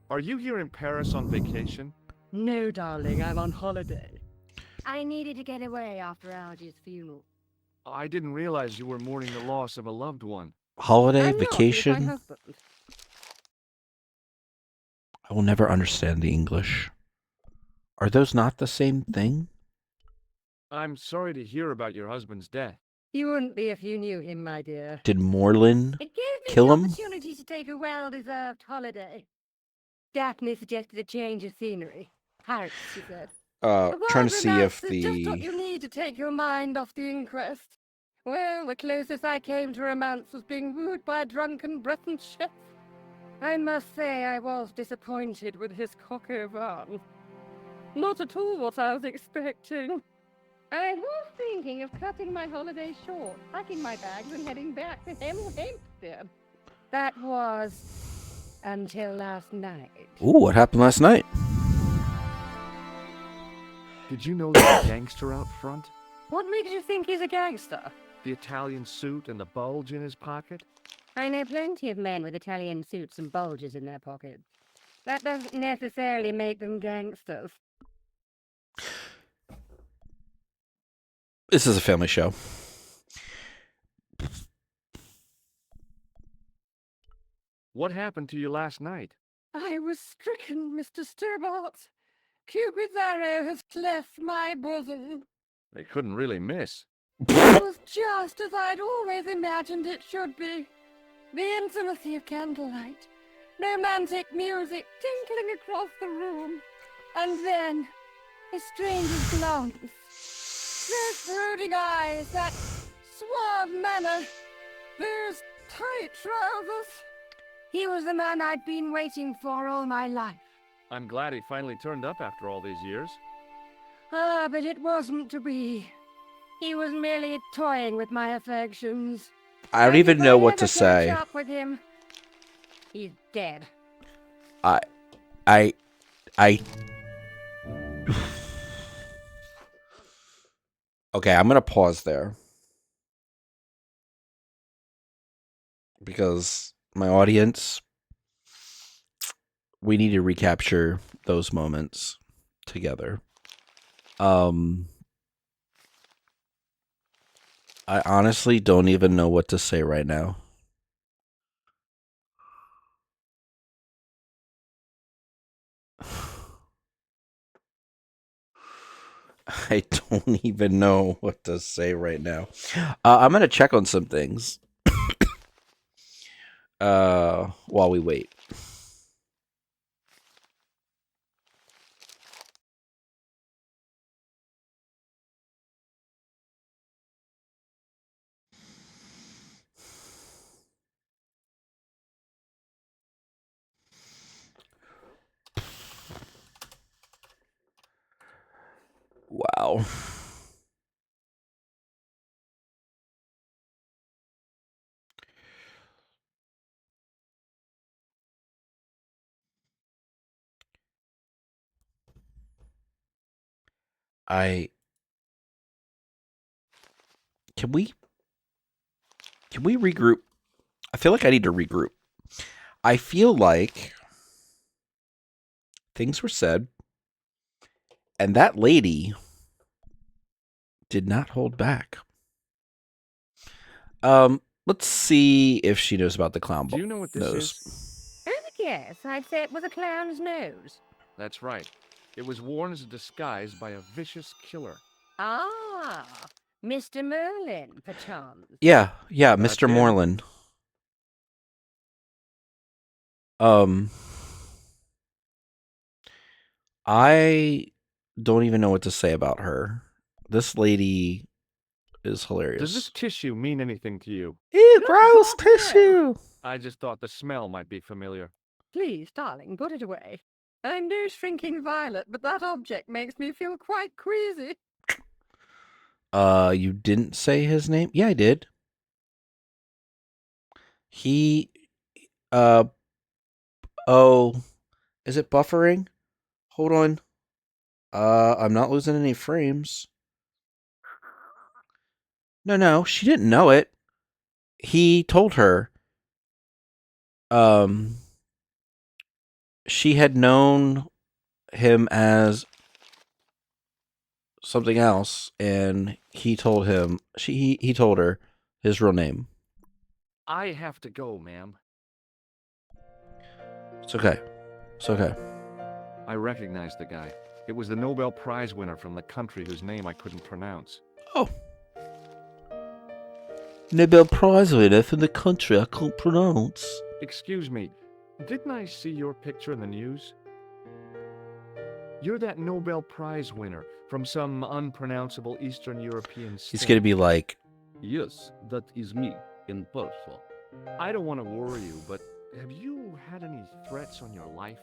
Are you here in Paris on vacation? No, darling, I'm on holiday. I needed to get away after Algy's funeral. I didn't realize you were mourning the loss of a loved one. Holiday? I'm not with my Vacation? husband. I will never understand the English. Are those not the same thing? I'm sorry to hear about your husband's death. You wouldn't be if you knew him, my dear. Did Morlin It gave me kill the him? opportunity to take a well-deserved holiday. Daphne suggested a change of scenery. Paris, she said. Trying to see if Romance is just what the... you need to take your mind off the inquest. Well, the closest I came to romance was being wooed by a drunken Breton chef. I must say I was disappointed with his coq au vin. Not at all what I was expecting. I was thinking of cutting my holiday short, packing my bags and heading back to Hampstead. That was until last night. Ooh, what happened last night? Did you know there's a gangster out front? What makes you think he's a gangster? The Italian suit and the bulge in his pocket? I know plenty of men with Italian suits and bulges in their pockets. That doesn't necessarily make them gangsters. This is a family show. What happened to you last night? I was stricken, Mr. Stobart. Cupid's arrow has cleft my bosom. They couldn't really miss. It was just as I'd always imagined it should be. The intimacy of candlelight, romantic music tinkling across the room, and then a stranger's glance. Those brooding eyes, that suave manner, those tight trousers. He was the man I'd been waiting for all my life. I'm glad he finally turned up after all these years. Ah, but it wasn't to be. He was merely toying with my affections. I don't And even if know I what ever to say. catch up with him, he's dead. I Okay, I'm gonna pause there. Because my audience, we need to recapture those moments together. I honestly don't even know what to say right now. I don't even know what to say right now. I'm gonna check on some things. While we wait. Wow. Can we regroup? I feel like I need to regroup. I feel like things were said, and that lady did not hold back. Let's see if she knows about the clown Do you know what this nose. is? Oh, yes, I'd say it was a clown's nose. That's right. It was worn as a disguise by a vicious killer. Ah, Mr. Merlin, perchance. Yeah, That's Mr. him. Moreland. I don't even know what to say about her. This lady is hilarious. Does this tissue mean anything to you? Ew, gross God, no. tissue. I just thought the smell might be familiar. Please, darling, put it away. I'm no shrinking violet, but that object makes me feel quite queasy. You didn't say his name? Yeah, I did. He, uh, oh, is it buffering? Hold on. I'm not losing any frames. No, she didn't know it. He told her. She had known him as something else, and he told him. He told her his real name. I have to go, ma'am. It's okay. It's okay. I recognized the guy. It was the Nobel Prize winner from the country whose name I couldn't pronounce. Oh. Nobel Prize winner from the country I can't pronounce. Excuse me, didn't I see your picture in the news? You're that Nobel Prize winner from some unpronounceable Eastern European state. He's gonna be like, Yes, that is me, in person. I don't want to worry you, but have you had any threats on your life?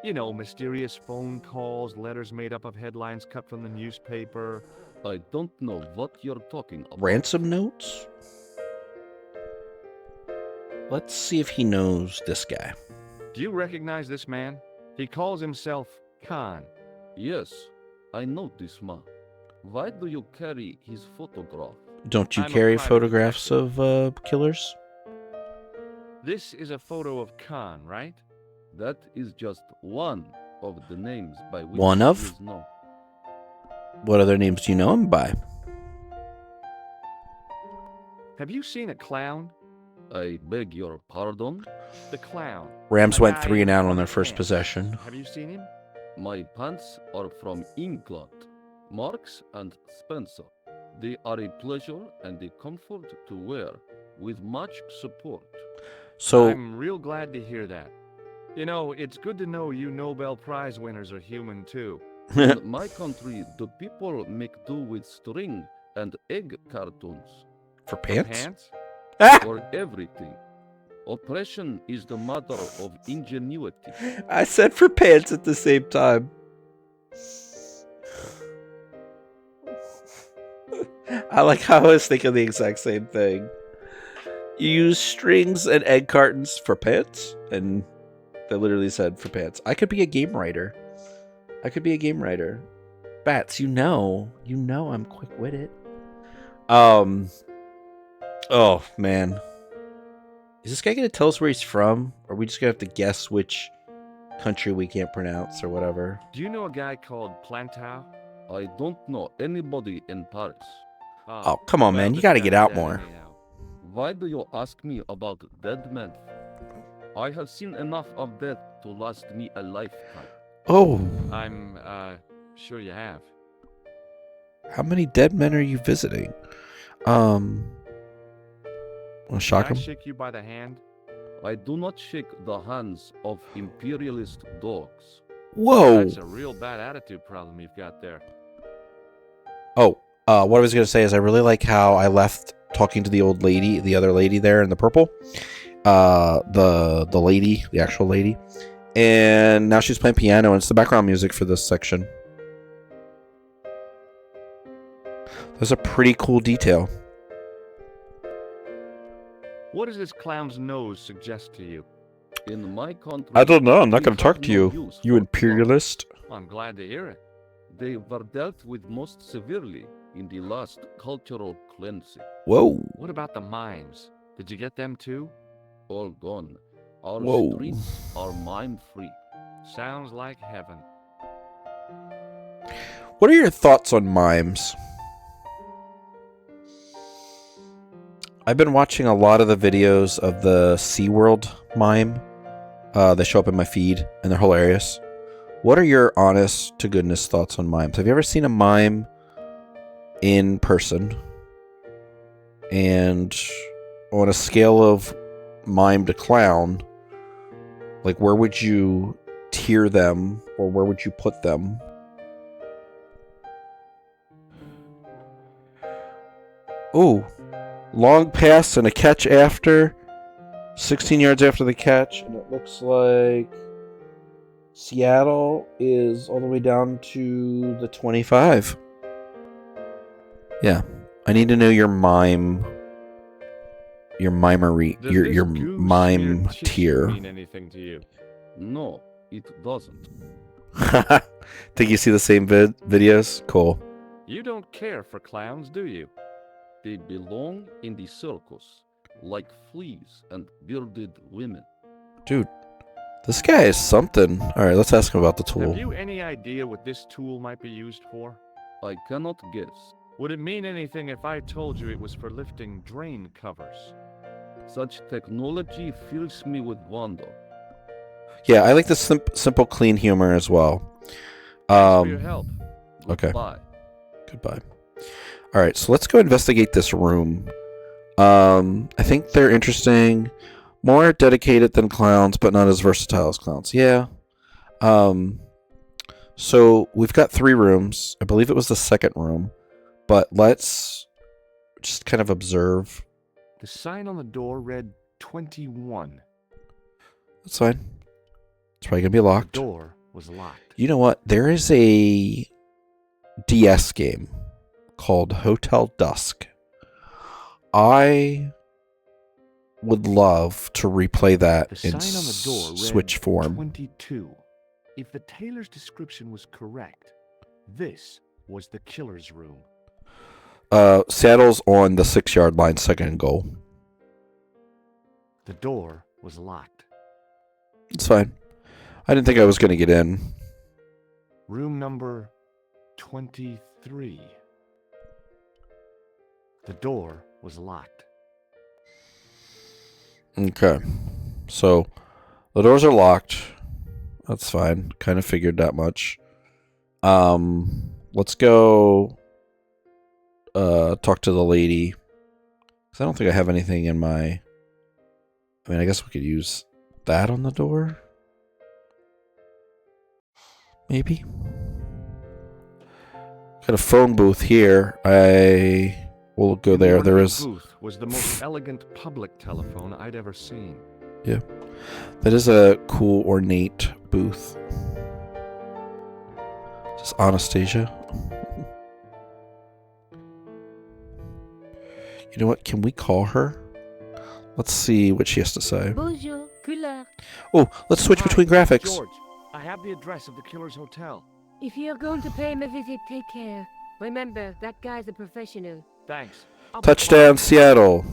You know, mysterious phone calls, letters made up of headlines cut from the newspaper. I don't know what you're talking about. ransom notes? Let's see if he knows this guy. Do you recognize this man? He calls himself Khan. Yes, I know this man. Why do you carry his photograph? Don't you I'm a carry private photographs detective. of killers? This is a photo of Khan, right? That is just one of the names by which One of? he is known. What other names do you know him by? Have you seen a clown? I beg your pardon? The clown. Rams A went guy 3 and in out on their funny first pants. possession. Have you seen him? My pants are from England. Marks and Spencer. They are a pleasure and a comfort to wear, with much support. So, I'm real glad to hear that. You know, it's good to know you Nobel Prize winners are human too. In my country, the people make do with string and egg cartoons for pants? Pants? Ah! for everything. Oppression is the mother of ingenuity. I said for pants at the same time. I like how I was thinking the exact same thing. You use strings and egg cartons for pants? And that literally said for pants. I could be a game writer. Bats, you know I'm quick-witted. Oh, man. Is this guy gonna tell us where he's from? Or are we just gonna have to guess which country we can't pronounce or whatever? Do you know a guy called Plantow? I don't know anybody in Paris. Oh, come on, man. You this gotta get guy's out dead more. anyhow. Why do you ask me about dead men? I have seen enough of death to last me a lifetime. Oh, I'm, sure you have. how many dead men are you visiting? Wanna shock Can him? I shake you by the hand? I do not shake the hands of imperialist dogs. Whoa. That's a real bad attitude problem you've got there. Oh, what I was gonna say is I really like how I left talking to the old lady, the other lady there in the purple. The lady, the actual lady. And now she's playing piano, and it's the background music for this section. That's a pretty cool detail. What does this clown's nose suggest to you? In my country, I don't know. I'm not we going to talk have to no you, use you for imperialist. I'm glad to hear it. clowns. They were dealt with most severely in the last cultural cleansing. Whoa. What about the mimes? Did you get them too? All gone. Our Whoa. streets are mime-free. Sounds like heaven. What are your thoughts on mimes? I've been watching a lot of the videos of the SeaWorld mime. They show up in my feed, and they're hilarious. What are your honest to goodness thoughts on mimes? Have you ever seen a mime in person? And on a scale of mime to clown, like where would you tier them, or where would you put them? Ooh. Long pass and a catch after. 16 yards after the catch, and it looks like Seattle is all the way down to the 25. Yeah. I need to know your mimery, Does your this your goo mime smeared tissue tier. mean anything to you? No, it doesn't. Think you see the same videos? Cool. You don't care for clowns, do you? They belong in the circus, like fleas and bearded women. Dude, this guy is something. Alright, let's ask him about the tool. Have you any idea what this tool might be used for? I cannot guess. Would it mean anything if I told you it was for lifting drain covers? Such technology fills me with wonder. Yeah, I like the simple, clean humor as well. Thanks for your help. Okay. Bye. Goodbye. Alright, so let's go investigate this room. I think they're interesting. More dedicated than clowns, but not as versatile as clowns. Yeah. So we've got 3 rooms. I believe it was the second room. But let's just kind of observe. The sign on the door read 21. That's fine. It's probably going to be locked. The door was locked. You know what? There is a DS game called Hotel Dusk. I would love to replay that The in sign on the door read Switch form. 22. If the tailor's description was correct, this was the killer's room. Saddle's on the 6-yard line, second and goal. The door was locked. It's fine. I didn't think I was going to get in. Room number 23. The door was locked. Okay. So, the doors are locked. That's fine. Kind of figured that much. Let's go talk to the lady. 'Cause I don't think I have anything in my... I mean, I guess we could use that on the door. Maybe. Got a phone booth here. I will go there. There is... booth was the most elegant public telephone I'd ever seen. Yeah. That is a cool, ornate booth. Is this Anastasia? You know what? Can we call her? Let's see what she has to say. Bonjour, couleur. Oh, let's switch Hi, between graphics. George, I have the address of the killer's hotel. If you're going to pay him a visit, take care. Remember, that guy's a professional. Thanks. I'll be Touchdown, fine. Seattle.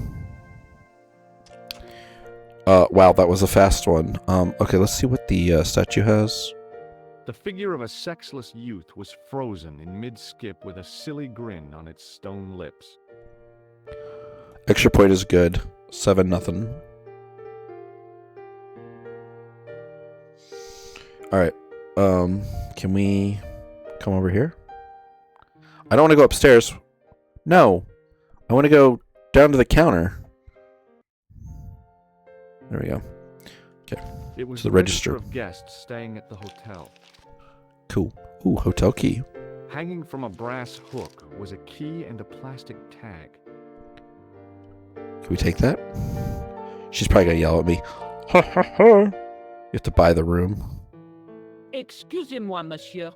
Wow, that was a fast one. Okay, let's see what the statue has. The figure of a sexless youth was frozen in mid-skip with a silly grin on its stone lips. Extra point is good. 7-0. Alright. Can we come over here? I don't want to go upstairs. No. I want to go down to the counter. There we go. Okay. It was To the the register register. of guests staying at the hotel. Cool. Ooh, hotel key. Hanging from a brass hook was a key and a plastic tag. Can we take that? She's probably going to yell at me. Ha ha ha. You have to buy the room. Excusez-moi, monsieur.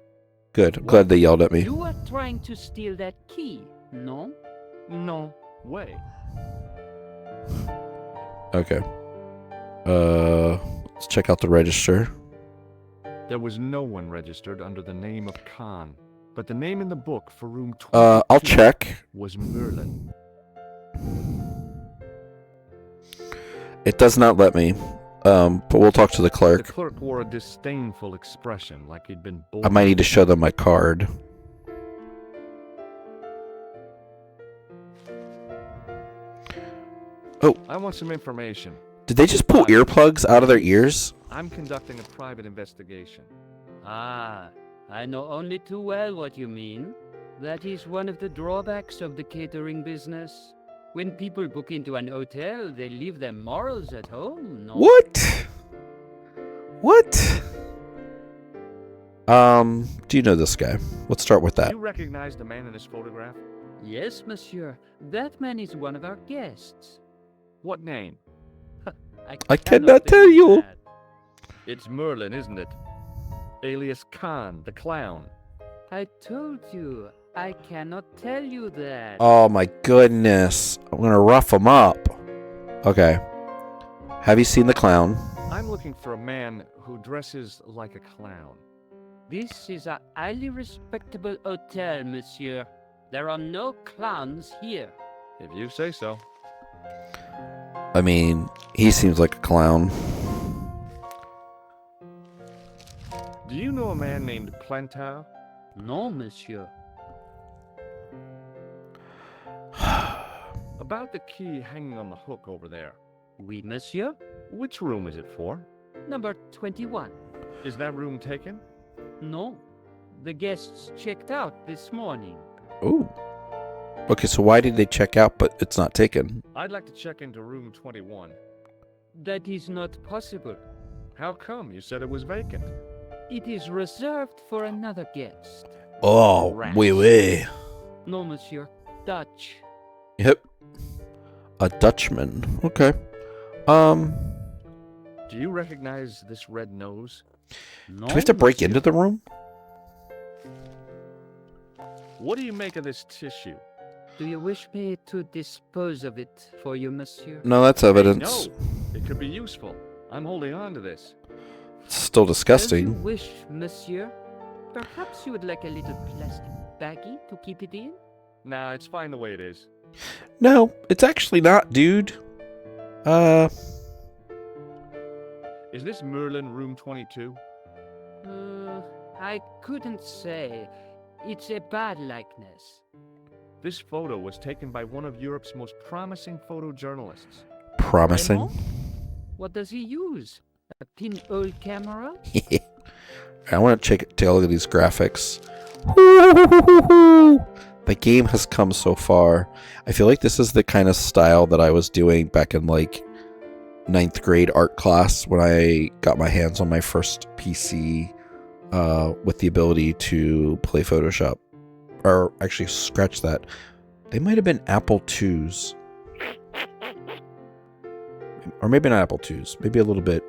Good. I'm glad they yelled at me. You are trying to steal that key, no? No way. Okay. Let's check out the register. There was no one registered under the name of Khan, but the name in the book for room 22 I'll check. was Merlin. It does not let me. But we'll talk to the The clerk. clerk wore a disdainful expression, like he'd been I might need to show them my card. Oh, I want some information. did they just pull earplugs out of their ears? I'm conducting a private investigation. Ah, I know only too well what you mean. That is one of the drawbacks of the catering business. When people book into an hotel, they leave their morals at home, no? What? What? Do you know this guy? Let's start with that. You recognize the man in this photograph? Yes, monsieur. That man is one of our guests. What name? I cannot tell believe you. that. It's Merlin, isn't it? alias Khan, the clown. I told you, I cannot tell you that. Oh my goodness. I'm gonna rough him up. Okay. Have you seen the clown? I'm looking for a man who dresses like a clown. This is a highly respectable hotel, monsieur. There are no clowns here. If you say so. I mean, he seems like a clown. Do you know a man named Plantar? No, monsieur. About the key hanging on the hook over there. Oui, monsieur. Which room is it for? Number 21. Is that room taken? No. The guests checked out this morning. Ooh. Okay, so why did they check out but it's not taken? I'd like to check into room 21. That is not possible. How come? You said it was vacant. It is reserved for another guest. Oh, Rats. wee wee. No, monsieur. Dutch. Yep. A Dutchman. Okay. Do you recognize this red nose? No, Do we have to break monsieur. into the room? What do you make of this tissue? Do you wish me to dispose of it for you, monsieur? No, that's Hey, evidence. no. It could be useful. I'm holding on to this. It's still As you disgusting. wish, monsieur. Perhaps you would like a little plastic baggie to keep it in? Nah, it's fine the way it is. No, it's actually not, dude. Is this Merlin room 22? I couldn't say. It's a bad likeness. This photo was taken by one of Europe's most promising photojournalists. Promising. Raymond? What does he use? A pinhole camera? I want to take a look at these graphics. The game has come so far. I feel like this is the kind of style that I was doing back in like 9th grade art class when I got my hands on my first PC with the ability to play Photoshop. Or actually, scratch that. They might have been Apple IIs. Or maybe not Apple IIs. Maybe a little bit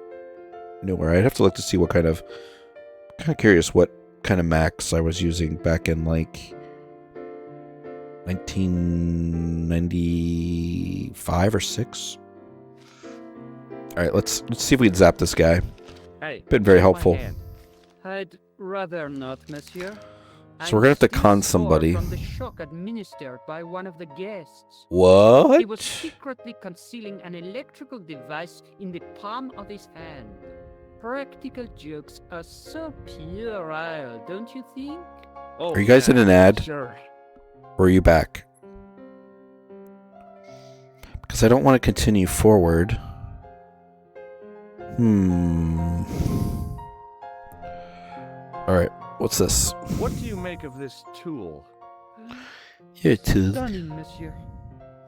newer. I'd have to look to see what kind of curious what kind of Macs I was using back in like 1995 or 6. All right, let's see if we can zap this guy. Hey, Been very take my helpful. hand. I'd rather not, monsieur. So we're gonna have to I'm con still sore somebody. from the shock administered by one of the guests. What? He was secretly concealing an electrical device in the palm of his hand. Practical jokes are so puerile, don't you think? Oh, Are you guys yeah, in an ad? Sure. Or are you back? Because I don't want to continue forward. Alright, what's this? What do you make of this tool? Yeah, too. Stunning, monsieur.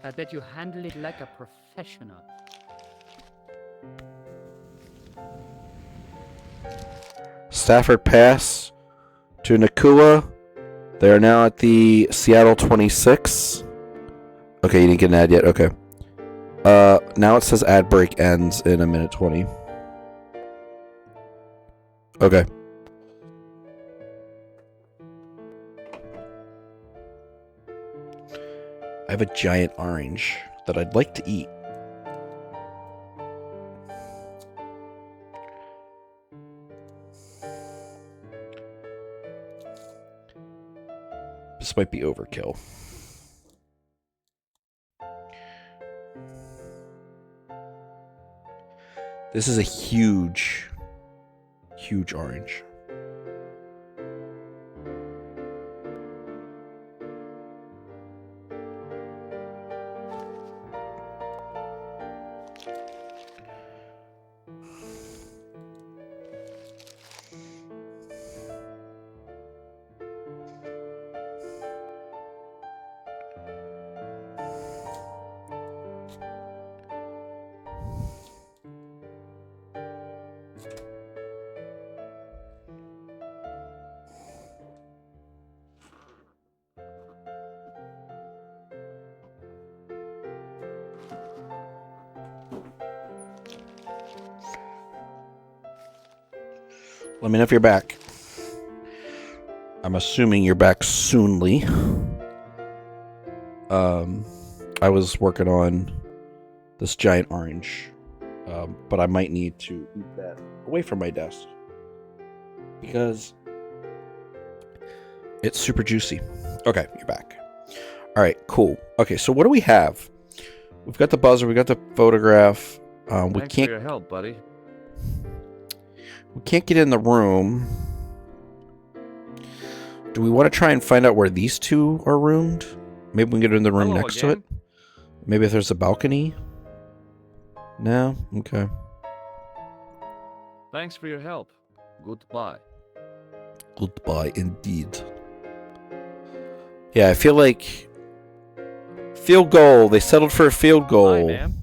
I bet you handle it like a professional. Stafford Pass to Nakua. They are now at the Seattle 26. Okay, you didn't get an ad yet. Okay. Now it says ad break ends in 1:20. Okay. I have a giant orange that I'd like to eat. This might be overkill. This is a huge, huge orange. Let me know if you're back. I'm assuming you're back soonly. I was working on this giant orange, but I might need to eat that away from my desk because it's super juicy. Okay, you're back. All right, cool. Okay, so what do we have? We've got the buzzer. We got the photograph. We Thanks can't. for your help, buddy. We can't get in the room. Do we want to try and find out where these two are roomed? Maybe we can get in the room Hello next to it. again. Maybe if there's a balcony. No? Okay. Thanks for your help. Goodbye. Goodbye, indeed. Yeah, I feel like field goal. They settled for a field Hi, goal. ma'am.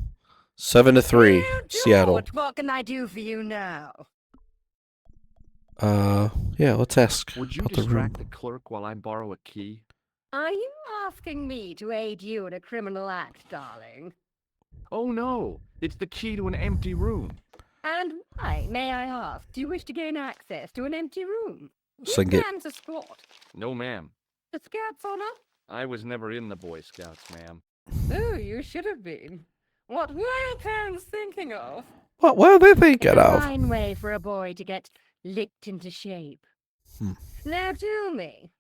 7-3, Hello, Seattle. George, what can I do for you now? Yeah, let's ask Would you about the room. distract the clerk while I borrow a key? Are you asking me to aid you in a criminal act, darling? Oh no, it's the key to an empty room. And why, may I ask, do you wish to gain access to an empty room? So I You can get- plans a sport. No, ma'am. The Scouts honor? I was never in the Boy Scouts, ma'am. Oh, you should have been. What were your parents thinking of? What are they thinking It's a of? fine way for a boy to get licked into shape. Hmm. Now tell me,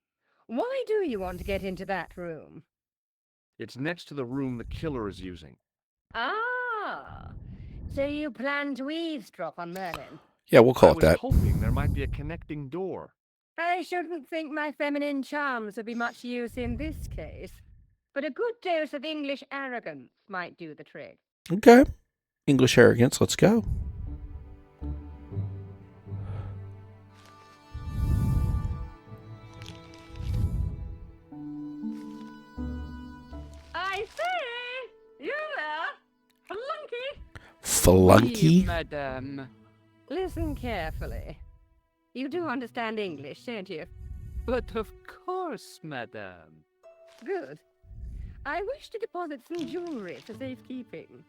why do you want to get into that room? It's next to the room the killer is using. Ah, so you plan to eavesdrop on Merlin? Yeah, we'll call I it was that. hoping there might be a connecting door. I shouldn't think my feminine charms would be much use in this case, but a good dose of English arrogance might do the trick. Okay. English arrogance, let's go. I say, you there, flunky. Flunky? Oui, madame. Listen carefully. You do understand English, don't you? But of course, madame. Good. I wish to deposit some jewelry for safekeeping.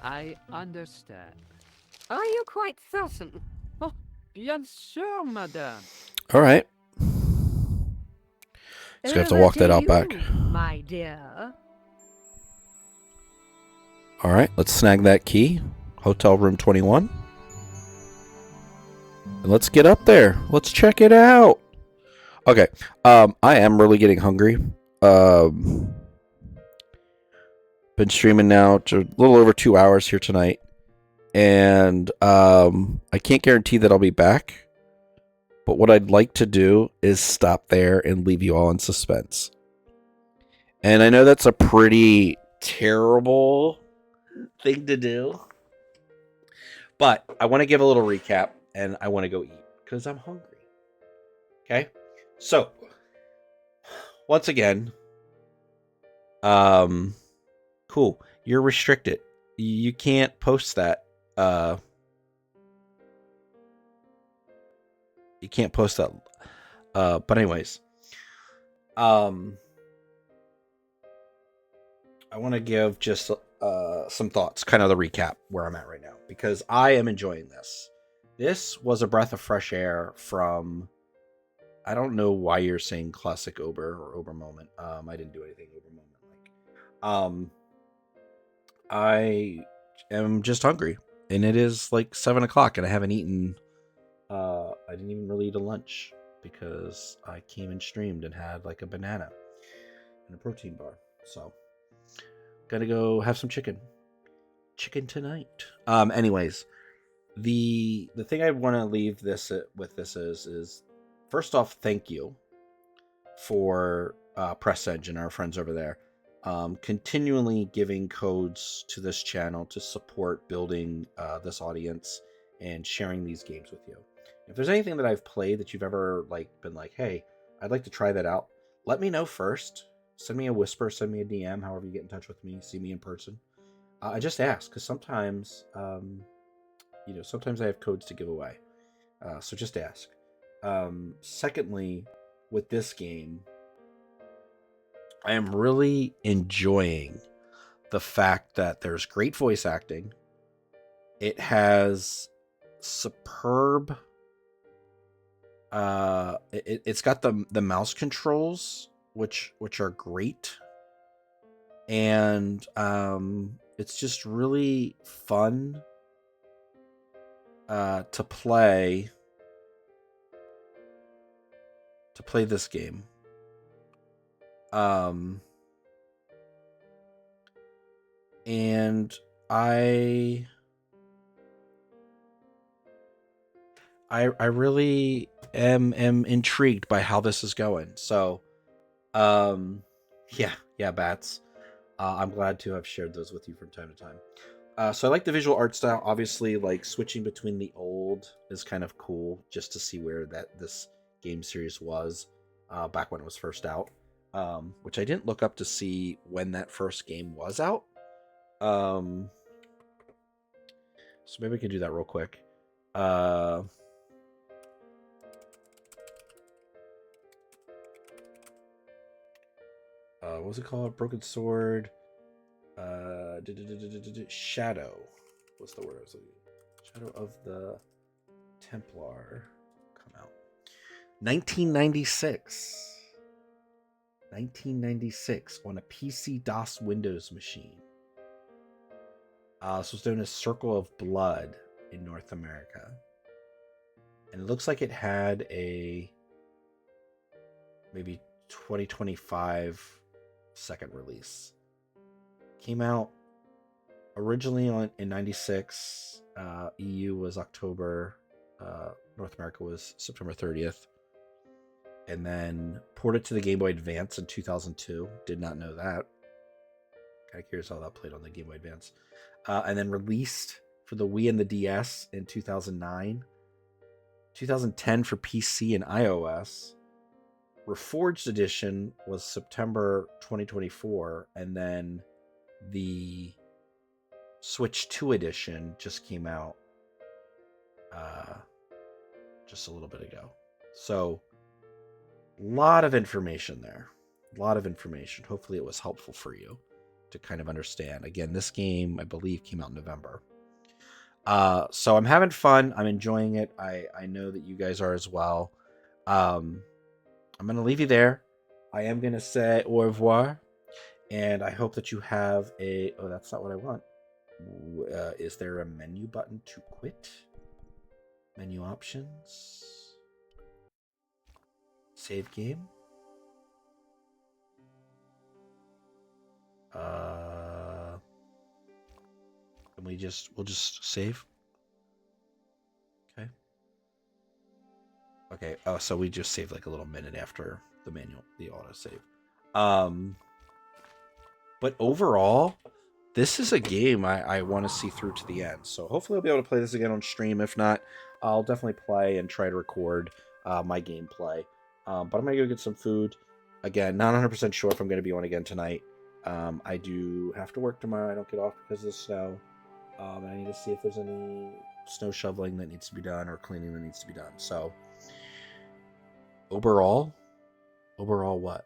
I understand. Are you quite certain? Oh, bien sûr, madame. All right. Just gonna have to walk that out back. My dear. All right, let's snag that key. Hotel room 21. And let's get up there. Let's check it out. Okay. I am really getting hungry. Been streaming now to a little over 2 hours here tonight. And I can't guarantee that I'll be back. But what I'd like to do is stop there and leave you all in suspense. And I know that's a pretty terrible thing to do. But I want to give a little recap and I want to go eat because I'm hungry. Okay? So, once again, cool. You're restricted. You can't post that. You can't post that. But anyways, I want to give just some thoughts, kind of the recap where I'm at right now, because I am enjoying this. This was a breath of fresh air from, I don't know why you're saying classic Ober or Ober moment. I didn't do anything Ober moment like. I am just hungry, and it is like 7 o'clock, and I haven't eaten. I didn't even really eat a lunch because I came and streamed and had like a banana and a protein bar. So, gotta go have some chicken tonight. Anyways, the thing I want to leave this with this is first off, thank you for Press Edge and our friends over there, continually giving codes to this channel to support building this audience and sharing these games with you. If there's anything that I've played that you've ever been like, hey, I'd like to try that out, let me know first. Send me a whisper, send me a DM, however you get in touch with me, see me in person. I just ask, because sometimes, sometimes I have codes to give away. So just ask. Secondly, with this game, I am really enjoying the fact that there's great voice acting. It has superb It's got the mouse controls, which are great, and it's just really fun to play this game. And I really am intrigued by how this is going. So, yeah, bats. I'm glad to have shared those with you from time to time. So I like the visual art style. Obviously, like switching between the old is kind of cool, just to see where this game series was back when it was first out. Which I didn't look up to see when that first game was out. So maybe we can do that real quick. What was it called? Broken Sword. Shadow. What's the word I was looking at? Shadow of the Templar. Come out. 1996. 1996 on a PC DOS Windows machine. This was known as Circle of Blood in North America. And it looks like it had a maybe 2025 second release. Came out originally in 96. EU was October. North America was September 30th. And then ported to the Game Boy Advance in 2002. Did not know that. Kind of curious how that played on the Game Boy Advance. And then released for the Wii and the DS in 2009. 2010 for PC and iOS. Reforged edition was September 2024, and then the Switch 2 edition just came out just a little bit ago. So, a lot of information there. A lot of information. Hopefully it was helpful for you to kind of understand. Again, this game, I believe, came out in November. So I'm having fun. I'm enjoying it. I know that you guys are as well. I'm going to leave you there. I am going to say au revoir. And I hope that you have a... Oh, that's not what I want. Is there a menu button to quit? Menu options. Save game. And we'll just save. Okay. Okay. Oh, so we just saved like a little minute after the autosave. But overall, this is a game I want to see through to the end. So hopefully I'll be able to play this again on stream. If not, I'll definitely play and try to record my gameplay. But I'm going to go get some food. Again, not 100% sure if I'm going to be on again tonight. I do have to work tomorrow. I don't get off because of the snow. And I need to see if there's any snow shoveling that needs to be done or cleaning that needs to be done. So overall what?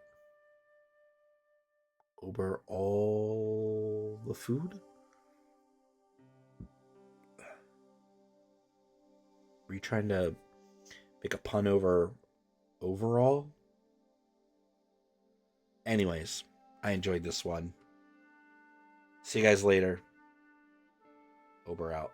Overall the food? Were you trying to make a pun over overall? Anyways, I enjoyed this one. See you guys later. Ober out.